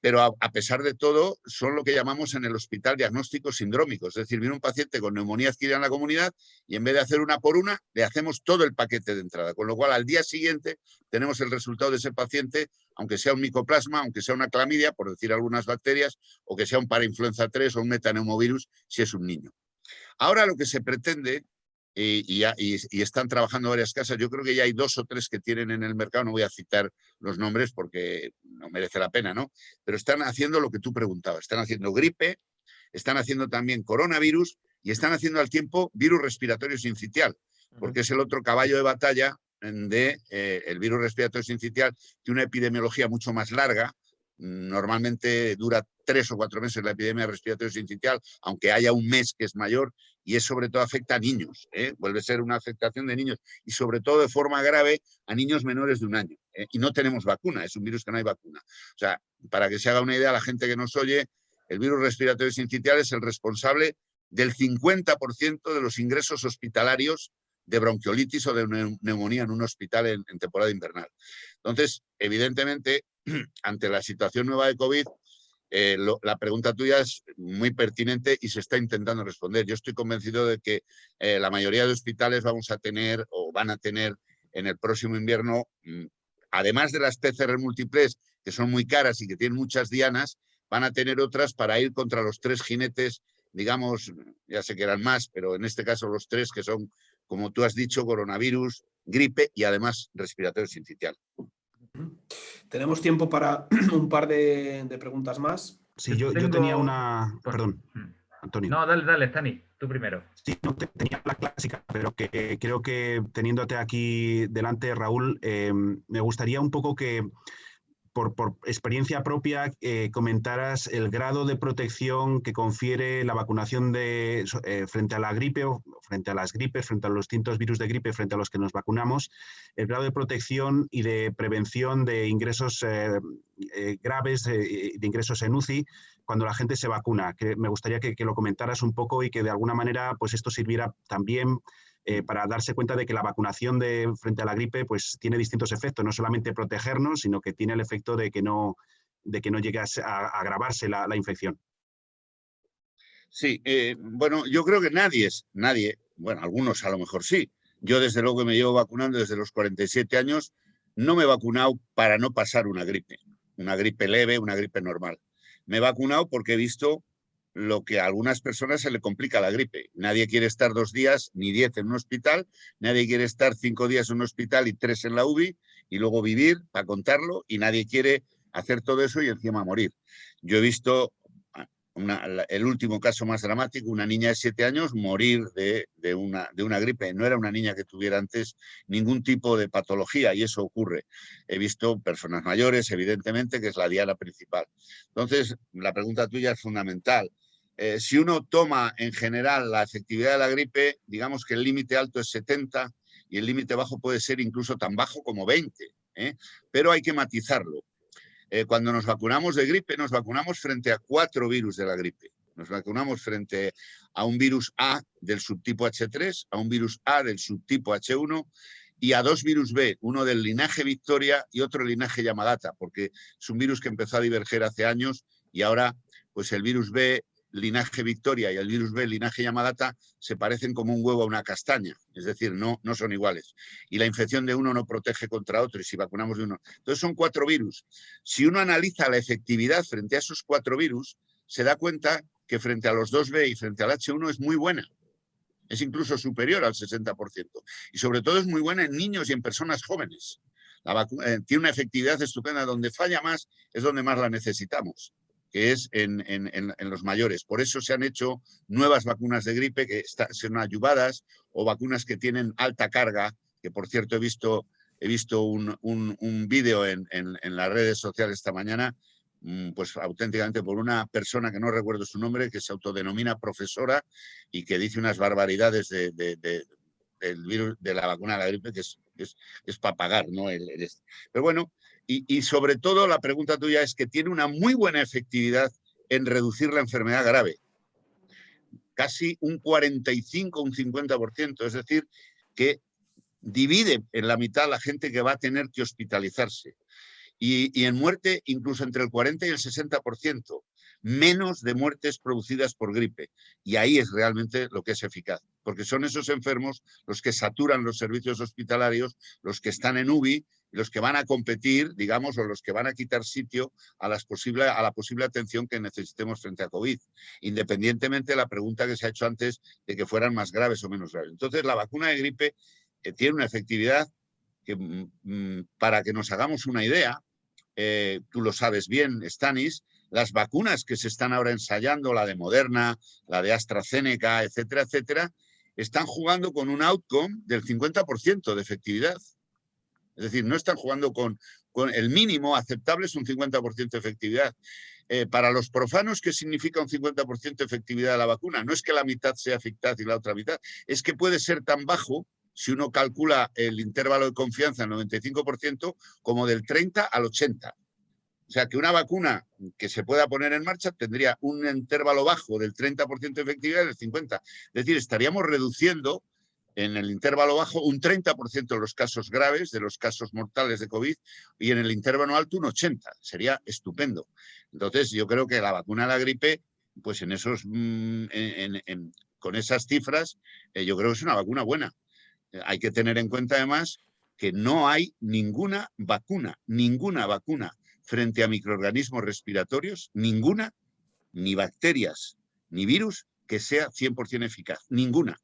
Pero a pesar de todo, son lo que llamamos en el hospital diagnósticos sindrómicos. Es decir, viene un paciente con neumonía adquirida en la comunidad y en vez de hacer una por una, le hacemos todo el paquete de entrada. Con lo cual, al día siguiente, tenemos el resultado de ese paciente, aunque sea un micoplasma, aunque sea una clamidia, por decir algunas bacterias, o que sea un parainfluenza 3 o un metaneumovirus, si es un niño. Ahora lo que se pretende, y están trabajando varias casas, yo creo que ya hay 2 o 3 que tienen en el mercado, no voy a citar los nombres porque no merece la pena, ¿no? Pero están haciendo lo que tú preguntabas, están haciendo gripe, están haciendo también coronavirus y están haciendo al tiempo virus respiratorio sincitial, porque es el otro caballo de batalla el virus respiratorio sincitial, tiene una epidemiología mucho más larga. Normalmente dura 3 o 4 meses la epidemia respiratoria sincitial, aunque haya un mes que es mayor, y sobre todo afecta a niños, vuelve a ser una afectación de niños, y sobre todo de forma grave a niños menores de 1 año. Y no tenemos vacuna, es un virus que no hay vacuna. O sea, para que se haga una idea, la gente que nos oye, el virus respiratorio sincitial es el responsable del 50% de los ingresos hospitalarios de bronquiolitis o de neumonía en un hospital en temporada invernal. Entonces, evidentemente, ante la situación nueva de COVID, la pregunta tuya es muy pertinente y se está intentando responder. Yo estoy convencido de que la mayoría de hospitales vamos a tener o van a tener en el próximo invierno, además de las PCR múltiples, que son muy caras y que tienen muchas dianas, van a tener otras para ir contra los 3 jinetes, digamos, ya sé que eran más, pero en este caso los 3 que son, como tú has dicho, coronavirus, gripe y además respiratorio sincitial. Tenemos tiempo para un par de preguntas más. Sí, yo tenía una... Perdón, Antonio. No, dale, Tani, tú primero. Sí, no tenía la clásica, pero que creo que teniéndote aquí delante, Raúl, me gustaría un poco que por experiencia propia comentaras el grado de protección que confiere la vacunación frente a la gripe o frente a las gripes, frente a los distintos virus de gripe frente a los que nos vacunamos, el grado de protección y de prevención de ingresos graves, de ingresos en UCI, cuando la gente se vacuna. Que me gustaría que lo comentaras un poco y que de alguna manera pues esto sirviera también para darse cuenta de que la vacunación frente a la gripe pues tiene distintos efectos, no solamente protegernos, sino que tiene el efecto de que no llegue a agravarse la infección. Sí, bueno, yo creo que nadie, bueno, algunos a lo mejor sí. Yo desde luego que me llevo vacunando desde los 47 años, no me he vacunado para no pasar una gripe leve, una gripe normal. Me he vacunado porque he visto lo que a algunas personas se le complica la gripe. Nadie quiere estar 2 días ni 10 en un hospital, nadie quiere estar 5 días en un hospital y 3 en la UBI y luego vivir para contarlo, y nadie quiere hacer todo eso y encima morir. Yo he visto el último caso más dramático, una niña de 7 años morir de una gripe. No era una niña que tuviera antes ningún tipo de patología, y eso ocurre. He visto personas mayores, evidentemente, que es la diana principal. Entonces, la pregunta tuya es fundamental. Si uno toma en general la efectividad de la gripe, digamos que el límite alto es 70 y el límite bajo puede ser incluso tan bajo como 20, pero hay que matizarlo. Cuando nos vacunamos de gripe, nos vacunamos frente a 4 virus de la gripe. Nos vacunamos frente a un virus A del subtipo H3, a un virus A del subtipo H1 y a 2 virus B, uno del linaje Victoria y otro del linaje Yamagata, porque es un virus que empezó a diverger hace años y ahora pues el virus B linaje Victoria y el virus B linaje Yamagata se parecen como un huevo a una castaña, es decir, no son iguales. Y la infección de uno no protege contra otro, y si vacunamos de uno. Entonces son 4 virus. Si uno analiza la efectividad frente a esos 4 virus, se da cuenta que frente a los 2B y frente al H1 es muy buena. Es incluso superior al 60%. Y sobre todo es muy buena en niños y en personas jóvenes. La vacuna tiene una efectividad estupenda. Donde falla más es donde más la necesitamos, que es en los mayores. Por eso se han hecho nuevas vacunas de gripe que son ayuvadas, o vacunas que tienen alta carga, que por cierto he visto un vídeo en las redes sociales esta mañana, pues auténticamente por una persona que no recuerdo su nombre, que se autodenomina profesora y que dice unas barbaridades del virus, de la vacuna de la gripe, que es para pagar, ¿no? Pero bueno, y sobre todo la pregunta tuya es que tiene una muy buena efectividad en reducir la enfermedad grave. Casi un 45, un 50%, es decir, que divide en la mitad la gente que va a tener que hospitalizarse. Y en muerte incluso entre el 40 y el 60%, menos de muertes producidas por gripe. Y ahí es realmente lo que es eficaz, porque son esos enfermos los que saturan los servicios hospitalarios, los que están en UBI, los que van a competir, digamos, o los que van a quitar sitio a la posible atención que necesitemos frente a COVID, independientemente de la pregunta que se ha hecho antes de que fueran más graves o menos graves. Entonces, la vacuna de gripe tiene una efectividad que, para que nos hagamos una idea, tú lo sabes bien, Stanis, las vacunas que se están ahora ensayando, la de Moderna, la de AstraZeneca, etcétera, etcétera, están jugando con un outcome del 50% de efectividad. Es decir, no están jugando con el mínimo aceptable, es un 50% de efectividad. Para los profanos, ¿qué significa un 50% de efectividad de la vacuna? No es que la mitad sea eficaz y la otra mitad, es que puede ser tan bajo, si uno calcula el intervalo de confianza al 95%, como del 30 al 80. O sea, que una vacuna que se pueda poner en marcha tendría un intervalo bajo del 30% de efectividad y del 50%. Es decir, estaríamos reduciendo en el intervalo bajo un 30% de los casos graves, de los casos mortales de COVID, y en el intervalo alto un 80%. Sería estupendo. Entonces, yo creo que la vacuna de la gripe, pues en esos, con esas cifras, yo creo que es una vacuna buena. Hay que tener en cuenta además que no hay ninguna vacuna frente a microorganismos respiratorios, ninguna, ni bacterias, ni virus, que sea 100% eficaz, ninguna.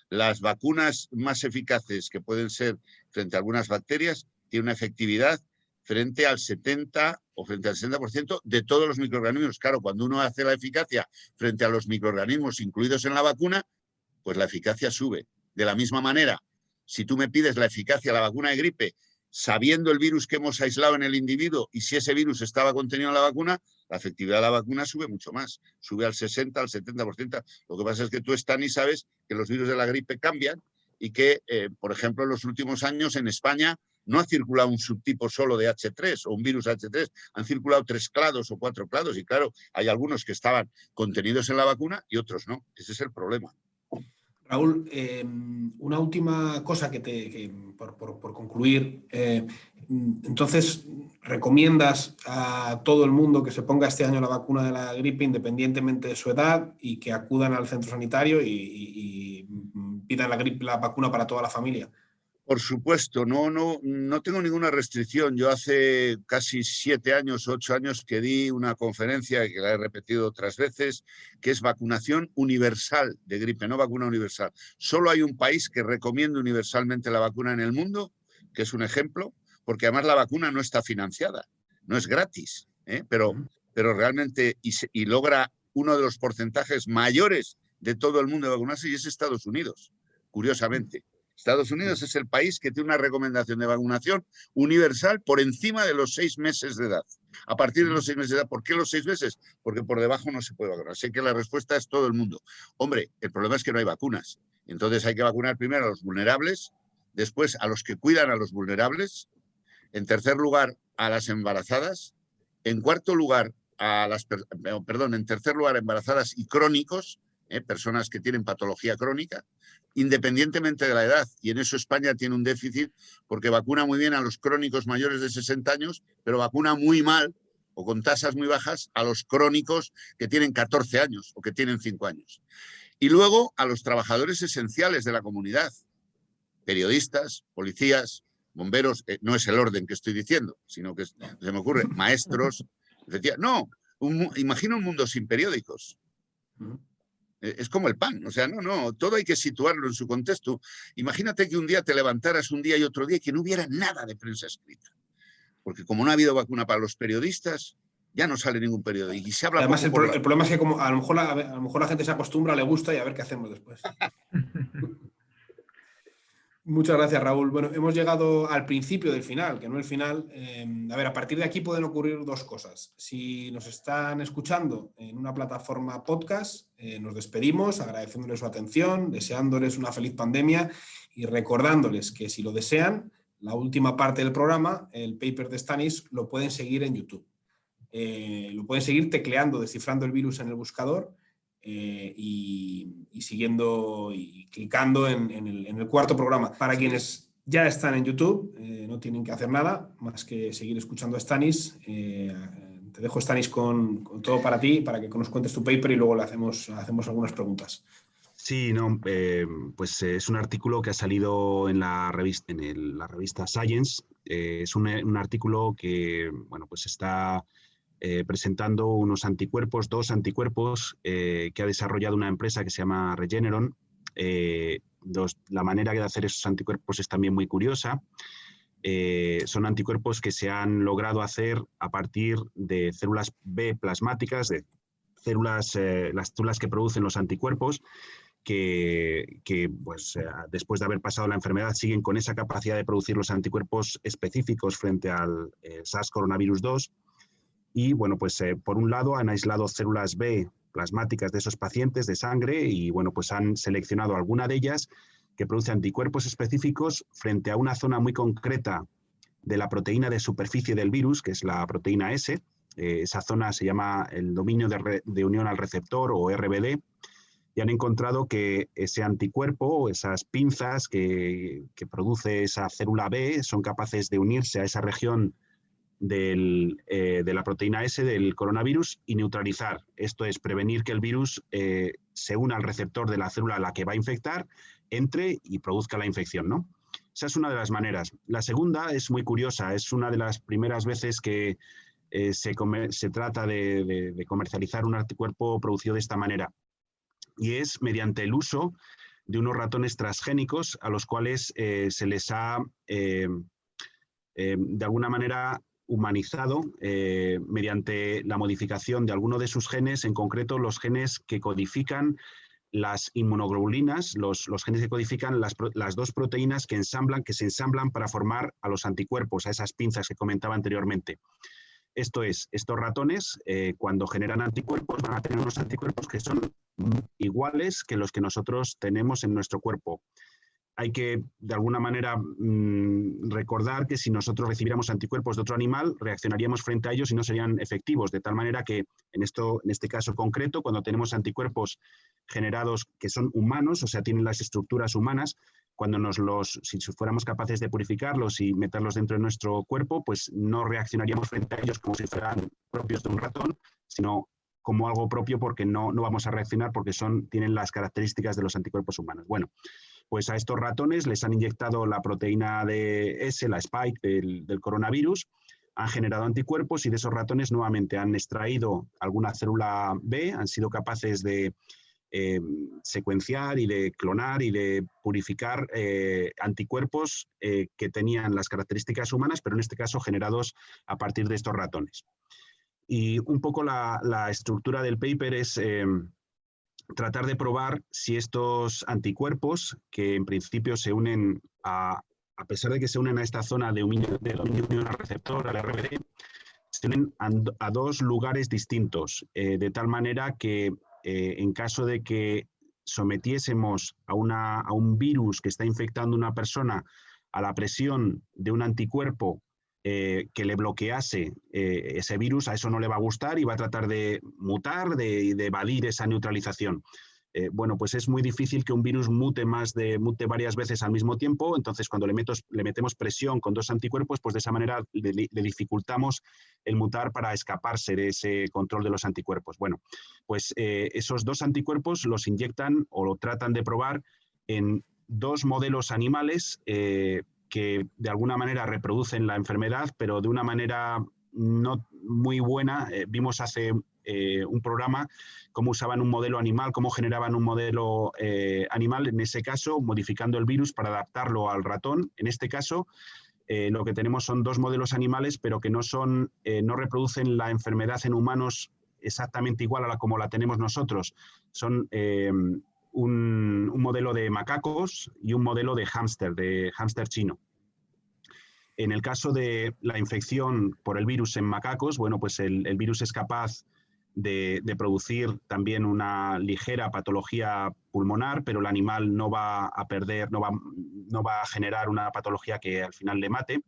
Las vacunas más eficaces que pueden ser frente a algunas bacterias tienen una efectividad frente al 70 o frente al 60% de todos los microorganismos. Claro, cuando uno hace la eficacia frente a los microorganismos incluidos en la vacuna, pues la eficacia sube. De la misma manera, si tú me pides la eficacia de la vacuna de gripe, sabiendo el virus que hemos aislado en el individuo y si ese virus estaba contenido en la vacuna, la efectividad de la vacuna sube mucho más, sube al 60, al 70%. Lo que pasa es que tú, Stani, sabes que los virus de la gripe cambian y que, por ejemplo, en los últimos años en España no ha circulado un subtipo solo de H3 o un virus H3, han circulado 3 clados o 4 clados y claro, hay algunos que estaban contenidos en la vacuna y otros no. Ese es el problema. Raúl, una última cosa por concluir. Entonces, ¿recomiendas a todo el mundo que se ponga este año la vacuna de la gripe independientemente de su edad y que acudan al centro sanitario y pidan la vacuna para toda la familia? Por supuesto, no tengo ninguna restricción. Yo hace casi 7 años, 8 años que di una conferencia, que la he repetido otras veces, que es vacunación universal de gripe, no vacuna universal. Solo hay un país que recomienda universalmente la vacuna en el mundo, que es un ejemplo, porque además la vacuna no está financiada, no es gratis, pero realmente y logra uno de los porcentajes mayores de todo el mundo de vacunarse, y es Estados Unidos, curiosamente. Estados Unidos es el país que tiene una recomendación de vacunación universal por encima de los 6 meses de edad. A partir de los 6 meses de edad, ¿por qué los 6 meses? Porque por debajo no se puede vacunar. Así que la respuesta es todo el mundo. Hombre, el problema es que no hay vacunas. Entonces hay que vacunar primero a los vulnerables, después a los que cuidan a los vulnerables, en tercer lugar a las embarazadas, en cuarto lugar en tercer lugar embarazadas y crónicos, personas que tienen patología crónica, independientemente de la edad. Y en eso España tiene un déficit porque vacuna muy bien a los crónicos mayores de 60 años, pero vacuna muy mal o con tasas muy bajas a los crónicos que tienen 14 años o que tienen 5 años. Y luego a los trabajadores esenciales de la comunidad, periodistas, policías, bomberos, no es el orden que estoy diciendo, sino que se me ocurre, maestros, no, imagina un mundo sin periódicos. Es como el pan, o sea, todo hay que situarlo en su contexto. Imagínate que un día te levantaras un día y otro día y que no hubiera nada de prensa escrita. Porque como no ha habido vacuna para los periodistas, ya no sale ningún periódico. Y se habla. Además, el problema es que como a lo mejor la gente se acostumbra, le gusta y a ver qué hacemos después. Muchas gracias, Raúl. Bueno, hemos llegado al principio del final, que no el final. A partir de aquí pueden ocurrir 2 cosas. Si nos están escuchando en una plataforma podcast, nos despedimos agradeciéndoles su atención, deseándoles una feliz pandemia y recordándoles que si lo desean, la última parte del programa, el paper de Stanis, lo pueden seguir en YouTube. Lo pueden seguir tecleando, descifrando el virus en el buscador, y siguiendo y clicando en el cuarto programa. Para quienes ya están en YouTube, no tienen que hacer nada más que seguir escuchando a Stanis. Te dejo, Stanis, con todo para ti, para que nos cuentes tu paper y luego le hacemos algunas preguntas. Sí, pues es un artículo que ha salido en la revista Science. Es un artículo que, pues está presentando unos anticuerpos, 2 anticuerpos que ha desarrollado una empresa que se llama Regeneron. La manera de hacer esos anticuerpos es también muy curiosa. Son anticuerpos que se han logrado hacer a partir de células B plasmáticas, de las células que producen los anticuerpos, que después de haber pasado la enfermedad siguen con esa capacidad de producir los anticuerpos específicos frente al SARS-CoV-2. Y por un lado han aislado células B plasmáticas de esos pacientes de sangre y pues han seleccionado alguna de ellas que produce anticuerpos específicos frente a una zona muy concreta de la proteína de superficie del virus, que es la proteína S. Esa zona se llama el dominio de unión al receptor, o RBD, y han encontrado que ese anticuerpo o esas pinzas que produce esa célula B son capaces de unirse a esa región de la proteína S del coronavirus y neutralizar. Esto es prevenir que el virus se una al receptor de la célula a la que va a infectar, entre y produzca la infección, ¿no? Esa es una de las maneras. La segunda es muy curiosa, es una de las primeras veces que se trata de comercializar un anticuerpo producido de esta manera, y es mediante el uso de unos ratones transgénicos a los cuales se les ha de alguna manera humanizado mediante la modificación de alguno de sus genes, en concreto los genes que codifican las inmunoglobulinas, los genes que codifican las 2 proteínas que se ensamblan para formar a los anticuerpos, a esas pinzas que comentaba anteriormente. Esto es, estos ratones, cuando generan anticuerpos, van a tener unos anticuerpos que son iguales que los que nosotros tenemos en nuestro cuerpo. Hay que, de alguna manera, recordar que si nosotros recibiéramos anticuerpos de otro animal, reaccionaríamos frente a ellos y no serían efectivos, de tal manera que, en este caso concreto, cuando tenemos anticuerpos generados que son humanos, o sea, tienen las estructuras humanas, si fuéramos capaces de purificarlos y meterlos dentro de nuestro cuerpo, pues no reaccionaríamos frente a ellos como si fueran propios de un ratón, sino como algo propio, porque no vamos a reaccionar porque tienen las características de los anticuerpos humanos. Bueno, Pues a estos ratones les han inyectado la proteína de S, la spike del coronavirus, han generado anticuerpos y de esos ratones nuevamente han extraído alguna célula B, han sido capaces de secuenciar y de clonar y de purificar anticuerpos que tenían las características humanas, pero en este caso generados a partir de estos ratones. Y un poco la estructura del paper es tratar de probar si estos anticuerpos, que en principio se unen a pesar de que se unen a esta zona de dominio receptor, al RBD, se unen a dos lugares distintos, de tal manera que en caso de que sometiésemos a un virus que está infectando a una persona a la presión de un anticuerpo que le bloquease ese virus, a eso no le va a gustar y va a tratar de mutar, de evadir esa neutralización. Bueno, pues es muy difícil que un virus mute varias veces al mismo tiempo, entonces cuando le metemos presión con dos anticuerpos, pues de esa manera le dificultamos el mutar para escaparse de ese control de los anticuerpos. Bueno, pues esos dos anticuerpos los inyectan o lo tratan de probar en dos modelos animales que de alguna manera reproducen la enfermedad, pero de una manera no muy buena. Vimos hace un programa cómo usaban un modelo animal, cómo generaban un modelo animal, en ese caso modificando el virus para adaptarlo al ratón. En este caso lo que tenemos son dos modelos animales, pero que no reproducen la enfermedad en humanos exactamente igual a como la tenemos nosotros. Son un modelo de macacos y un modelo de hámster chino. En el caso de la infección por el virus en macacos, bueno, pues el virus es capaz de producir también una ligera patología pulmonar, pero el animal no va a generar una patología que al final le mate.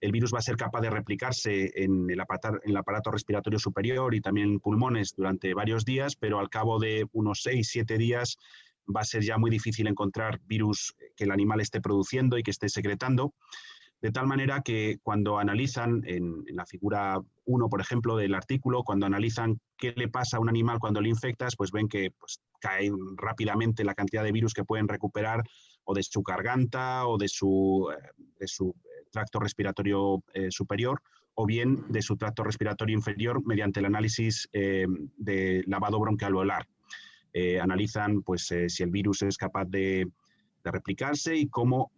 El virus va a ser capaz de replicarse en el aparato respiratorio superior y también en pulmones durante varios días, pero al cabo de unos 6-7 días va a ser ya muy difícil encontrar virus que el animal esté produciendo y que esté secretando. De tal manera que cuando analizan, en la figura 1, por ejemplo, del artículo, cuando analizan qué le pasa a un animal cuando le infectas, pues ven que cae rápidamente la cantidad de virus que pueden recuperar o de su garganta o de su tracto respiratorio superior, o bien de su tracto respiratorio inferior mediante el análisis de lavado bronquialveolar. Analizan pues, si el virus es capaz de replicarse y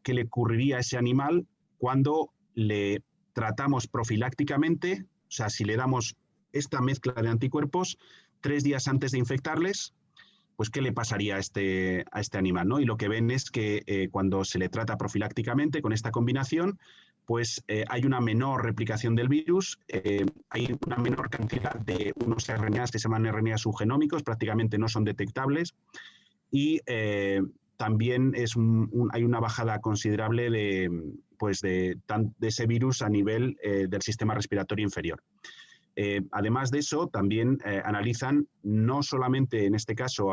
qué le ocurriría a ese animal cuando le tratamos profilácticamente, o sea, si le damos esta mezcla de anticuerpos 3 días antes de infectarles, pues qué le pasaría a este animal, ¿no? Y lo que ven es que cuando se le trata profilácticamente con esta combinación, pues hay una menor replicación del virus, hay una menor cantidad de unos RNAs que se llaman RNAs subgenómicos, prácticamente no son detectables, y también hay una bajada considerable de ese virus a nivel del sistema respiratorio inferior. Además de eso, también analizan no solamente en este caso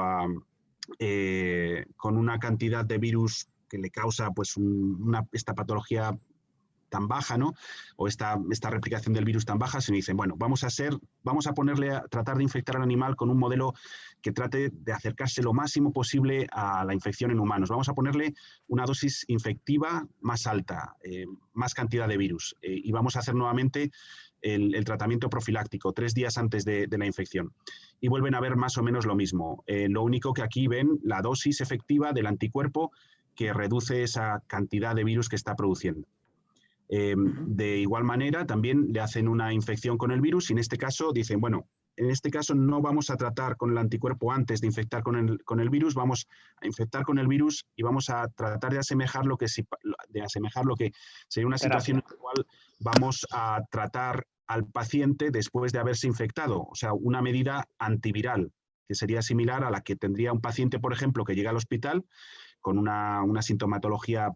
con una cantidad de virus que le causa pues, esta patología tan baja, ¿no? O esta replicación del virus tan baja, sino dicen, bueno, vamos a tratar de infectar al animal con un modelo que trate de acercarse lo máximo posible a la infección en humanos. Vamos a ponerle una dosis infectiva más alta, más cantidad de virus, y vamos a hacer nuevamente el tratamiento profiláctico 3 días antes de la infección. Y vuelven a ver más o menos lo mismo. Lo único que aquí ven la dosis efectiva del anticuerpo que reduce esa cantidad de virus que está produciendo. De igual manera, también le hacen una infección con el virus y en este caso dicen, bueno, en este caso no vamos a tratar con el anticuerpo antes de infectar con el virus, vamos a infectar con el virus y vamos a tratar de asemejar lo que sería una situación en la cual vamos a tratar al paciente después de haberse infectado, o sea, una medida antiviral, que sería similar a la que tendría un paciente, por ejemplo, que llega al hospital con una sintomatología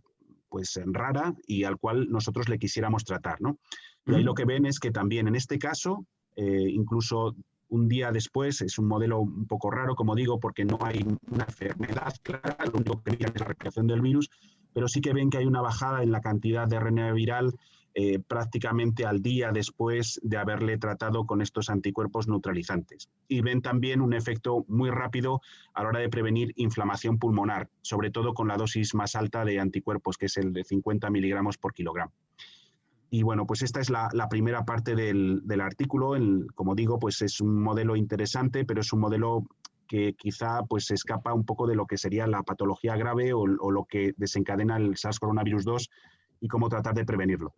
pues rara y al cual nosotros le quisiéramos tratar, ¿no? Y ahí lo que ven es que también en este caso, incluso un día después, es un modelo un poco raro, como digo, porque no hay una enfermedad clara, lo único que miran es la replicación del virus, pero sí que ven que hay una bajada en la cantidad de RNA viral prácticamente al día después de haberle tratado con estos anticuerpos neutralizantes. Y ven también un efecto muy rápido a la hora de prevenir inflamación pulmonar, sobre todo con la dosis más alta de anticuerpos, que es el de 50 miligramos por kilogramo. Y bueno, pues esta es la primera parte del artículo. Como digo, pues es un modelo interesante, pero es un modelo que quizá pues escapa un poco de lo que sería la patología grave o lo que desencadena el SARS-CoV-2 y cómo tratar de prevenirlo.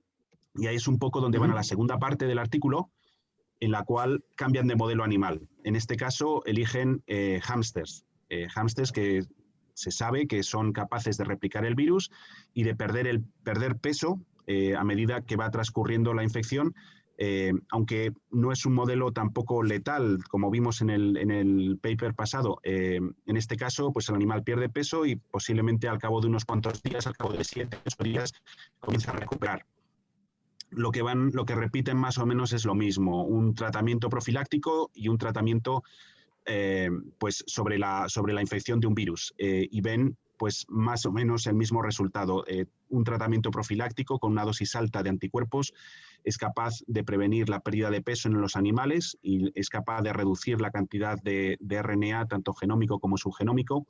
Y ahí es un poco donde van a la segunda parte del artículo, en la cual cambian de modelo animal. En este caso, eligen hámsters. Hámsters que se sabe que son capaces de replicar el virus y de perder peso a medida que va transcurriendo la infección, aunque no es un modelo tampoco letal, como vimos en el paper pasado. En este caso, pues el animal pierde peso y posiblemente al cabo de unos cuantos días, al cabo de 7 o 8 días, comienza a recuperar. Lo que repiten más o menos es lo mismo, un tratamiento profiláctico y un tratamiento pues sobre la infección de un virus, y ven pues más o menos el mismo resultado. Un tratamiento profiláctico con una dosis alta de anticuerpos es capaz de prevenir la pérdida de peso en los animales y es capaz de reducir la cantidad de RNA, tanto genómico como subgenómico,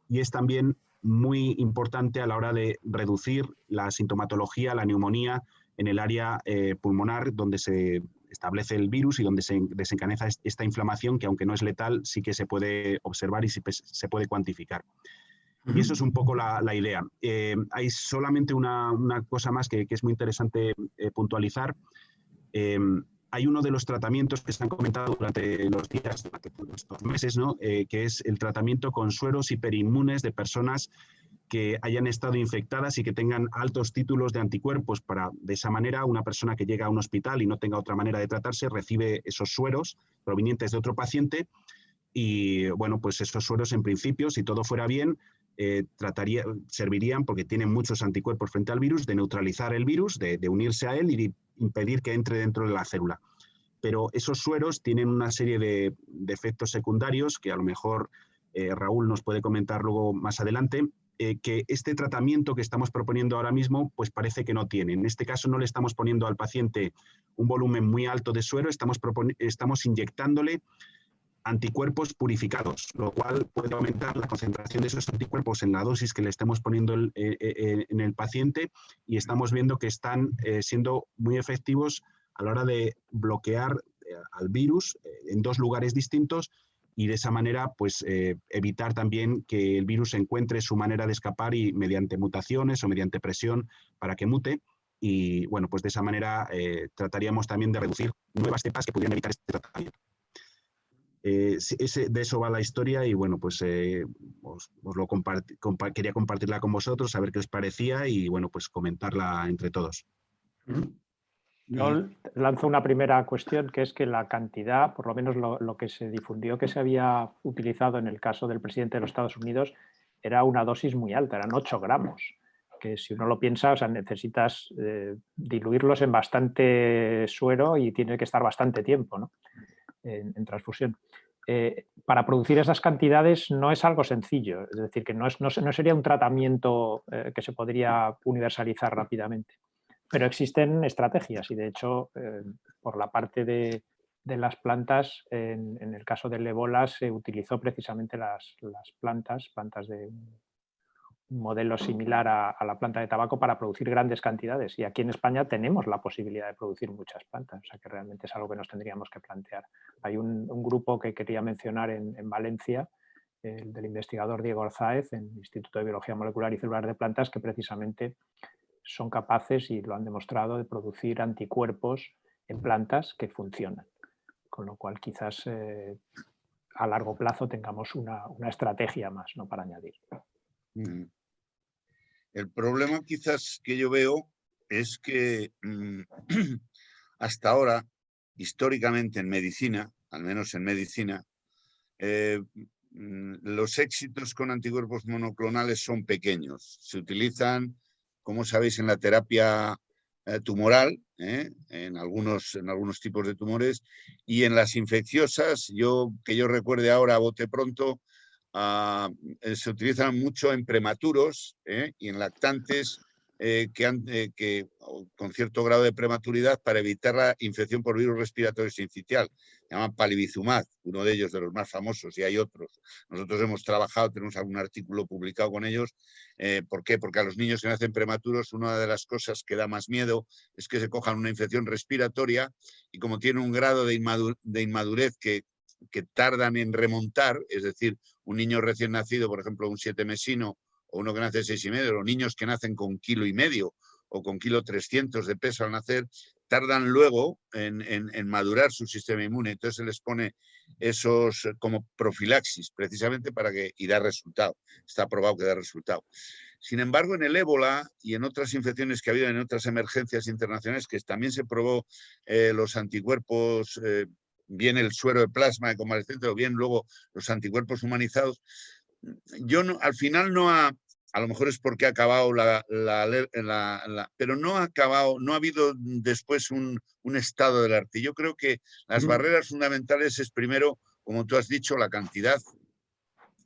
y es también muy importante a la hora de reducir la sintomatología, la neumonía en el área pulmonar donde se establece el virus y donde se desencadena esta inflamación, que aunque no es letal, sí que se puede observar y se puede cuantificar. Y eso es un poco la idea. Hay solamente una cosa más que es muy interesante puntualizar. Hay uno de los tratamientos que se han comentado durante los días, durante estos meses, ¿no? Que es el tratamiento con sueros hiperinmunes de personas que hayan estado infectadas y que tengan altos títulos de anticuerpos. De esa manera, una persona que llega a un hospital y no tenga otra manera de tratarse, recibe esos sueros provenientes de otro paciente y, bueno, pues esos sueros, en principio, si todo fuera bien, servirían, porque tienen muchos anticuerpos frente al virus, de neutralizar el virus, de unirse a él y de impedir que entre dentro de la célula. Pero esos sueros tienen una serie de efectos secundarios que a lo mejor Raúl nos puede comentar luego más adelante, que este tratamiento que estamos proponiendo ahora mismo pues parece que no tiene. En este caso no le estamos poniendo al paciente un volumen muy alto de suero, estamos inyectándole anticuerpos purificados, lo cual puede aumentar la concentración de esos anticuerpos en la dosis que le estemos poniendo en el paciente, y estamos viendo que están siendo muy efectivos a la hora de bloquear al virus en dos lugares distintos, y de esa manera pues evitar también que el virus encuentre su manera de escapar y mediante mutaciones o mediante presión para que mute. Y bueno, pues de esa manera trataríamos también de reducir nuevas cepas que pudieran evitar este tratamiento. De eso va la historia y bueno, pues os lo quería compartirla con vosotros, a ver qué os parecía y bueno, pues comentarla entre todos. Yo lanzo una primera cuestión, que es que la cantidad, por lo menos lo que se difundió que se había utilizado en el caso del presidente de los Estados Unidos, era una dosis muy alta, eran 8 gramos, que si uno lo piensa, o sea, necesitas diluirlos en bastante suero y tiene que estar bastante tiempo, ¿no? en transfusión. Para producir esas cantidades no es algo sencillo, es decir, que no sería un tratamiento que se podría universalizar rápidamente. Pero existen estrategias y, de hecho, por la parte de las plantas, en el caso del ébola se utilizó precisamente las plantas de un modelo similar a la planta de tabaco para producir grandes cantidades. Y aquí en España tenemos la posibilidad de producir muchas plantas, o sea que realmente es algo que nos tendríamos que plantear. Hay un grupo que quería mencionar en Valencia, el del investigador Diego Orzáez, en el Instituto de Biología Molecular y Celular de Plantas, que precisamente son capaces, y lo han demostrado, de producir anticuerpos en plantas que funcionan. Con lo cual quizás a largo plazo tengamos una estrategia más, ¿no?, para añadir. El problema quizás que yo veo es que hasta ahora, históricamente en medicina, al menos en medicina, los éxitos con anticuerpos monoclonales son pequeños. Se utilizan, como sabéis, en la terapia tumoral, en algunos tipos de tumores, y en las infecciosas, que yo recuerde ahora a bote pronto, se utilizan mucho en prematuros y en lactantes con cierto grado de prematuridad para evitar la infección por virus respiratorio sincitial. Se llama palivizumab, uno de ellos, de los más famosos, y hay otros. Nosotros hemos trabajado, tenemos algún artículo publicado con ellos. ¿Por qué? Porque a los niños que nacen prematuros, una de las cosas que da más miedo es que se cojan una infección respiratoria y como tiene un grado de inmadurez que tardan en remontar, es decir, un niño recién nacido, por ejemplo, un 7-mesino, o uno que nace de 6,5, los niños que nacen con 1,5 kg o con 1,3 kg de peso al nacer, tardan luego en madurar su sistema inmune. Entonces se les pone esos como profilaxis, precisamente para que, y da resultado. Está probado que da resultado. Sin embargo, en el ébola y en otras infecciones que ha habido en otras emergencias internacionales, que también se probó los anticuerpos, bien el suero de plasma de convaleciente o bien luego los anticuerpos humanizados, yo no, al final no ha, a lo mejor es porque ha acabado pero no ha acabado, no ha habido después un estado del arte. Yo creo que las barreras fundamentales es primero, como tú has dicho, la cantidad.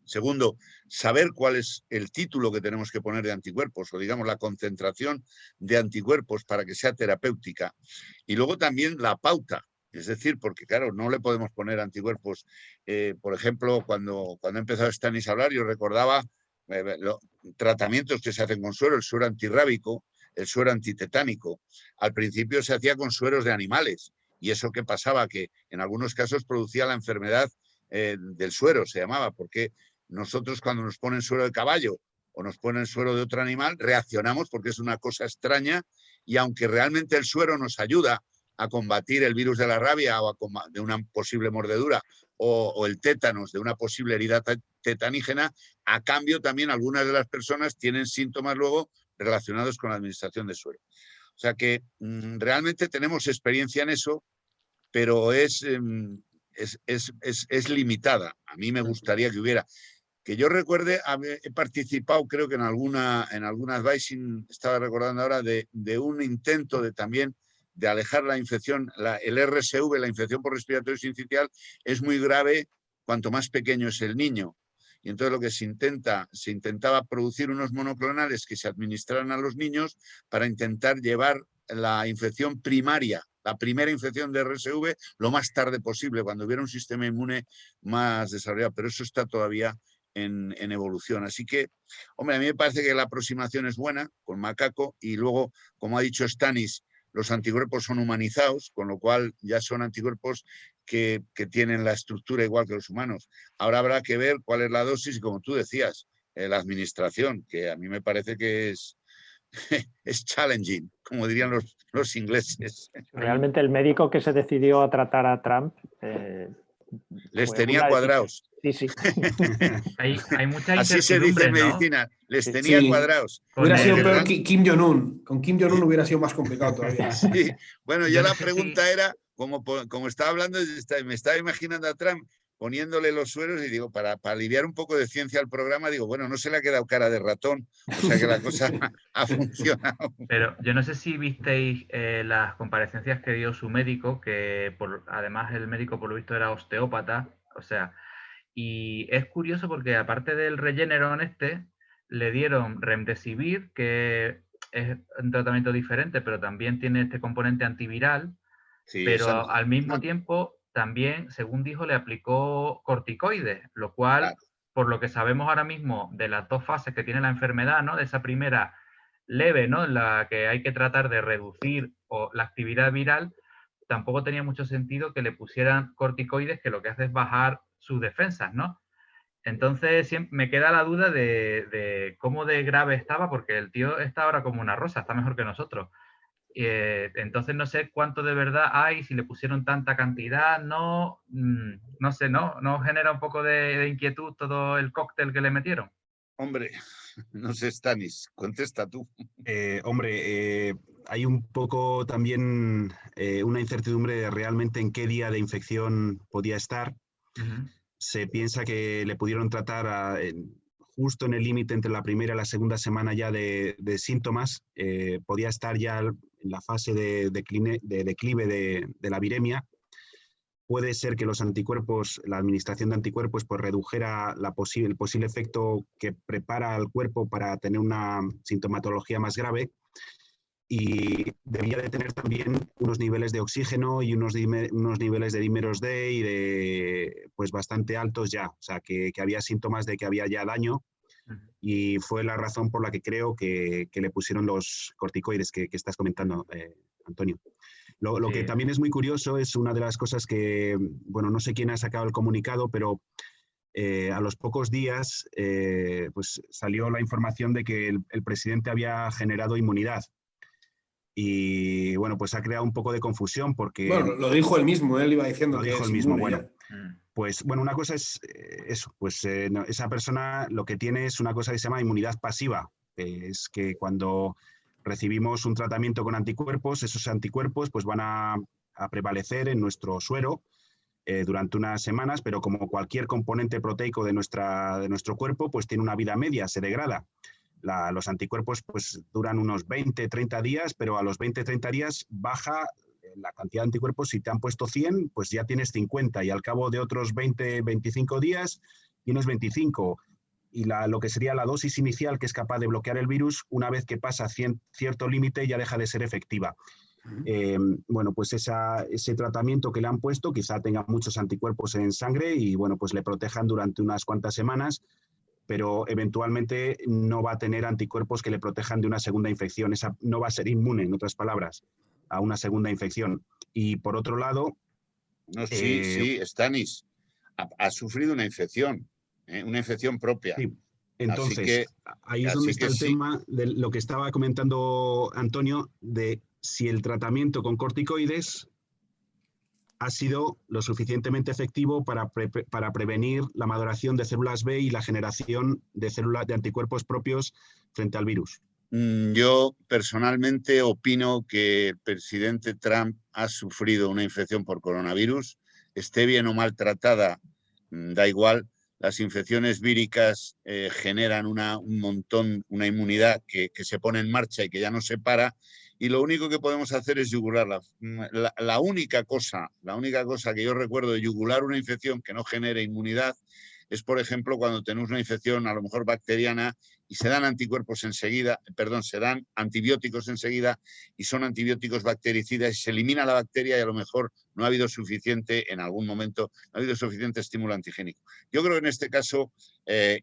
Segundo, saber cuál es el título que tenemos que poner de anticuerpos o digamos la concentración de anticuerpos para que sea terapéutica. Y luego también la pauta. Es decir, porque claro, no le podemos poner anticuerpos. Por ejemplo, cuando ha empezado Stanis a hablar, yo recordaba tratamientos que se hacen con suero, el suero antirrábico, el suero antitetánico. Al principio se hacía con sueros de animales. ¿Y eso qué pasaba? Que en algunos casos producía la enfermedad del suero, se llamaba, porque nosotros cuando nos ponen suero de caballo o nos ponen suero de otro animal, reaccionamos porque es una cosa extraña y aunque realmente el suero nos ayuda a combatir el virus de la rabia o de una posible mordedura o el tétanos de una posible herida tetanígena, a cambio también algunas de las personas tienen síntomas luego relacionados con la administración de suero. O sea que realmente tenemos experiencia en eso, pero es limitada. A mí me gustaría que hubiera. Que yo recuerde, he participado creo que en algunas Bison, estaba recordando ahora, de un intento de también de alejar la infección, el RSV, la infección por respiratorio sincitial, es muy grave cuanto más pequeño es el niño. Y entonces lo que se intentaba producir unos monoclonales que se administraran a los niños para intentar llevar la infección primaria, la primera infección de RSV, lo más tarde posible, cuando hubiera un sistema inmune más desarrollado. Pero eso está todavía en evolución. Así que, hombre, a mí me parece que la aproximación es buena con macaco y luego, como ha dicho Stanis, los anticuerpos son humanizados, con lo cual ya son anticuerpos que tienen la estructura igual que los humanos. Ahora habrá que ver cuál es la dosis y, como tú decías, la administración, que a mí me parece que es challenging, como dirían los ingleses. Realmente el médico que se decidió a tratar a Trump... les tenía cuadrados. Sí. Hay mucha así se dice en medicina, ¿no? Les tenía cuadrados. Hubiera sido peor Kim Jong-un. Con Kim Jong-un hubiera sido más complicado todavía. Sí. Bueno, ya la pregunta era, como estaba hablando, me estaba imaginando a Trump poniéndole los sueros y digo, para aliviar un poco de ciencia al programa, digo, bueno, no se le ha quedado cara de ratón, o sea que la cosa ha funcionado. Pero yo no sé si visteis las comparecencias que dio su médico, que además el médico por lo visto era osteópata, o sea, y es curioso porque aparte del Regeneron le dieron Remdesivir, que es un tratamiento diferente, pero también tiene este componente antiviral, sí, pero al mismo tiempo también, según dijo, le aplicó corticoides, lo cual, claro, por lo que sabemos ahora mismo de las dos fases que tiene la enfermedad, ¿no? De esa primera leve, ¿no? En la que hay que tratar de reducir la actividad viral, tampoco tenía mucho sentido que le pusieran corticoides, que lo que hace es bajar sus defensas, ¿no? Entonces siempre me queda la duda de cómo de grave estaba, porque el tío está ahora como una rosa, está mejor que nosotros. Entonces no sé cuánto de verdad hay, si le pusieron tanta cantidad, no sé, ¿no genera un poco de inquietud todo el cóctel que le metieron? Hombre, no sé, Stanis, contesta tú. Hay un poco también una incertidumbre de realmente en qué día de infección podía estar. Se piensa que le pudieron tratar justo en el límite entre la primera y la segunda semana ya de síntomas. Podía estar ya en la fase de declive de la viremia. puede ser que los anticuerpos, la administración de anticuerpos, pues redujera el posible efecto que prepara al cuerpo para tener una sintomatología más grave, y debía de tener también unos niveles de oxígeno y unos niveles de dímeros D y de, pues bastante altos ya, o sea, que había síntomas de que había ya daño, y fue la razón por la que creo que le pusieron los corticoides que estás comentando, Antonio. Lo que también es muy curioso es una de las cosas que, bueno, no sé quién ha sacado el comunicado, pero a los pocos días pues salió la información de que el presidente había generado inmunidad. Y bueno, pues ha creado un poco de confusión porque... Bueno, lo dijo él mismo, él iba diciendo que es mismo, inmune bueno. Pues bueno, una cosa es eso, pues no, esa persona lo que tiene es una cosa que se llama inmunidad pasiva, es que cuando recibimos un tratamiento con anticuerpos, esos anticuerpos pues van a prevalecer en nuestro suero durante unas semanas, pero como cualquier componente proteico de nuestro cuerpo, pues tiene una vida media, se degrada. Los anticuerpos pues duran unos 20, 30 días, pero a los 20, 30 días baja la cantidad de anticuerpos. Si te han puesto 100, pues ya tienes 50, y al cabo de otros 20, 25 días tienes 25. Y lo que sería la dosis inicial, que es capaz de bloquear el virus, una vez que pasa cierto límite ya deja de ser efectiva. Bueno, pues ese tratamiento que le han puesto quizá tenga muchos anticuerpos en sangre y bueno, pues le protejan durante unas cuantas semanas, pero eventualmente no va a tener anticuerpos que le protejan de una segunda infección. Esa no va a ser inmune, en otras palabras, a una segunda infección. Y por otro lado... No, sí, Stanis ha sufrido una infección propia. Sí. Entonces, ahí es donde está el tema de lo que estaba comentando Antonio, de si el tratamiento con corticoides ha sido lo suficientemente efectivo para prevenir la maduración de células B y la generación de anticuerpos propios frente al virus. Yo personalmente opino que el presidente Trump ha sufrido una infección por coronavirus, esté bien o mal tratada, da igual. Las infecciones víricas generan una inmunidad que se pone en marcha y que ya no se para, y lo único que podemos hacer es yugularla. La única cosa que yo recuerdo de yugular una infección que no genere inmunidad es, por ejemplo, cuando tenemos una infección a lo mejor bacteriana y se dan anticuerpos enseguida, se dan antibióticos enseguida, y son antibióticos bactericidas y se elimina la bacteria, y a lo mejor no ha habido suficiente, en algún momento, no ha habido suficiente estímulo antigénico. Yo creo que en este caso,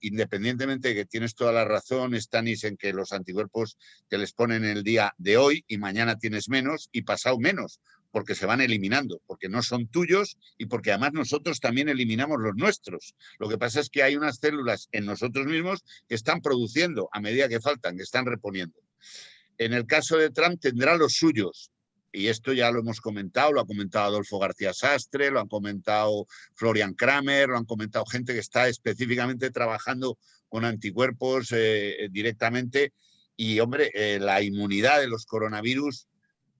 independientemente de que tienes toda la razón, Stanis, en que los anticuerpos te les ponen el día de hoy y mañana tienes menos y pasado menos, porque se van eliminando, porque no son tuyos y porque además nosotros también eliminamos los nuestros. Lo que pasa es que hay unas células en nosotros mismos que están produciendo a medida que faltan, que están reponiendo. En el caso de Trump tendrá los suyos, y esto ya lo hemos comentado, lo ha comentado Adolfo García Sastre, lo han comentado Florian Kramer, lo han comentado gente que está específicamente trabajando con anticuerpos directamente, y hombre, la inmunidad de los coronavirus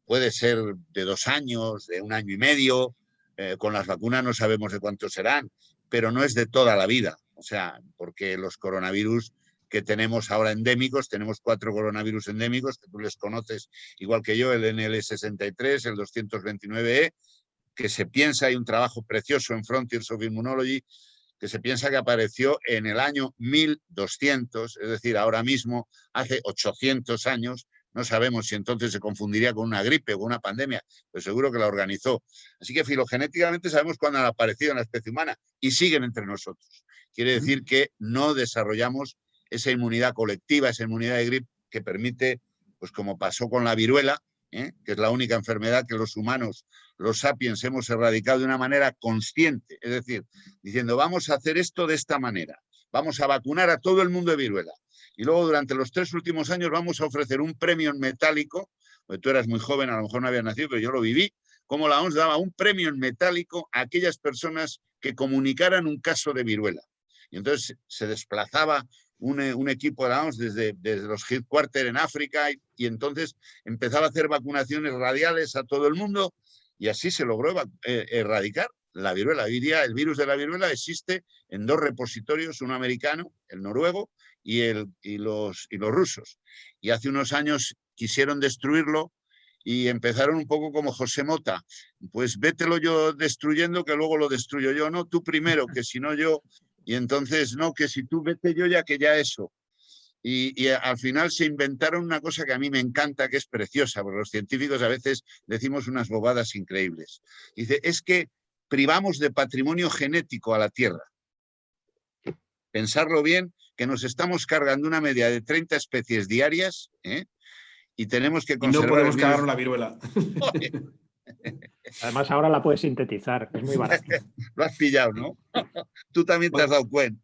puede ser de 2 años, de 1 año y medio, con las vacunas no sabemos de cuántos serán, pero no es de toda la vida, o sea, porque los coronavirus que tenemos ahora endémicos, tenemos 4 coronavirus endémicos, que tú les conoces igual que yo, el NL63, el 229E, que se piensa, hay un trabajo precioso en Frontiers of Immunology, que se piensa que apareció en el año 1200, es decir, ahora mismo, hace 800 años, no sabemos si entonces se confundiría con una gripe o con una pandemia, pero seguro que la organizó. Así que filogenéticamente sabemos cuándo han aparecido en la especie humana y siguen entre nosotros. Quiere decir que no desarrollamos esa inmunidad colectiva, esa inmunidad de gripe que permite, pues como pasó con la viruela, que es la única enfermedad que los humanos, los sapiens, hemos erradicado de una manera consciente, es decir, diciendo vamos a hacer esto de esta manera, vamos a vacunar a todo el mundo de viruela. Y luego durante los 3 últimos años vamos a ofrecer un premio en metálico, porque tú eras muy joven, a lo mejor no habías nacido, pero yo lo viví, como la OMS daba un premio en metálico a aquellas personas que comunicaran un caso de viruela. Y entonces se desplazaba un equipo de la OMS desde los headquarters en África, y entonces empezaba a hacer vacunaciones radiales a todo el mundo, y así se logró erradicar la viruela. Hoy día el virus de la viruela existe en 2 repositorios, uno americano, el noruego, y los rusos. Y hace unos años quisieron destruirlo y empezaron un poco como José Mota, pues vételo yo destruyendo, que luego lo destruyo yo, no, tú primero, que si no yo, y entonces no, que si tú vete yo ya que ya eso. Y al final se inventaron una cosa que a mí me encanta, que es preciosa, porque los científicos a veces decimos unas bobadas increíbles. Dice, es que privamos de patrimonio genético a la Tierra. Pensarlo bien, que nos estamos cargando una media de 30 especies diarias, y tenemos que conservar... Y no podemos cargar la viruela. Además, ahora la puedes sintetizar, es muy barato. Lo has pillado, ¿no? Tú también te has dado cuenta.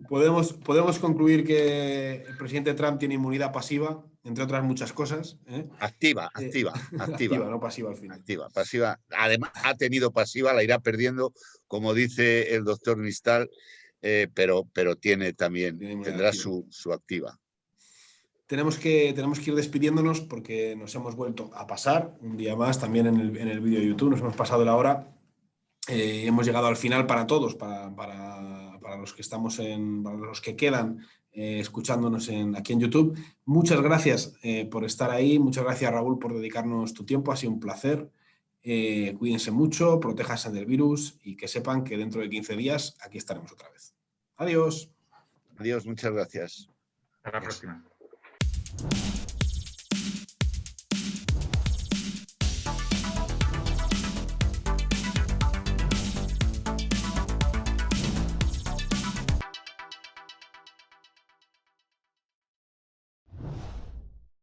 Podemos concluir que el presidente Trump tiene inmunidad pasiva, entre otras muchas cosas. Activa, no pasiva al final. Activa, pasiva. Además, ha tenido pasiva, la irá perdiendo, como dice el doctor Nistal, pero tiene también, tendrá su activa. Tenemos que ir despidiéndonos porque nos hemos vuelto a pasar un día más también en el vídeo de YouTube, nos hemos pasado la hora. Hemos llegado al final para todos, para los que estamos para los que quedan escuchándonos aquí en YouTube. Muchas gracias por estar ahí, muchas gracias Raúl por dedicarnos tu tiempo, ha sido un placer. Cuídense mucho, protéjanse del virus y que sepan que dentro de 15 días aquí estaremos otra vez. Adiós. Adiós, muchas gracias. Hasta la próxima.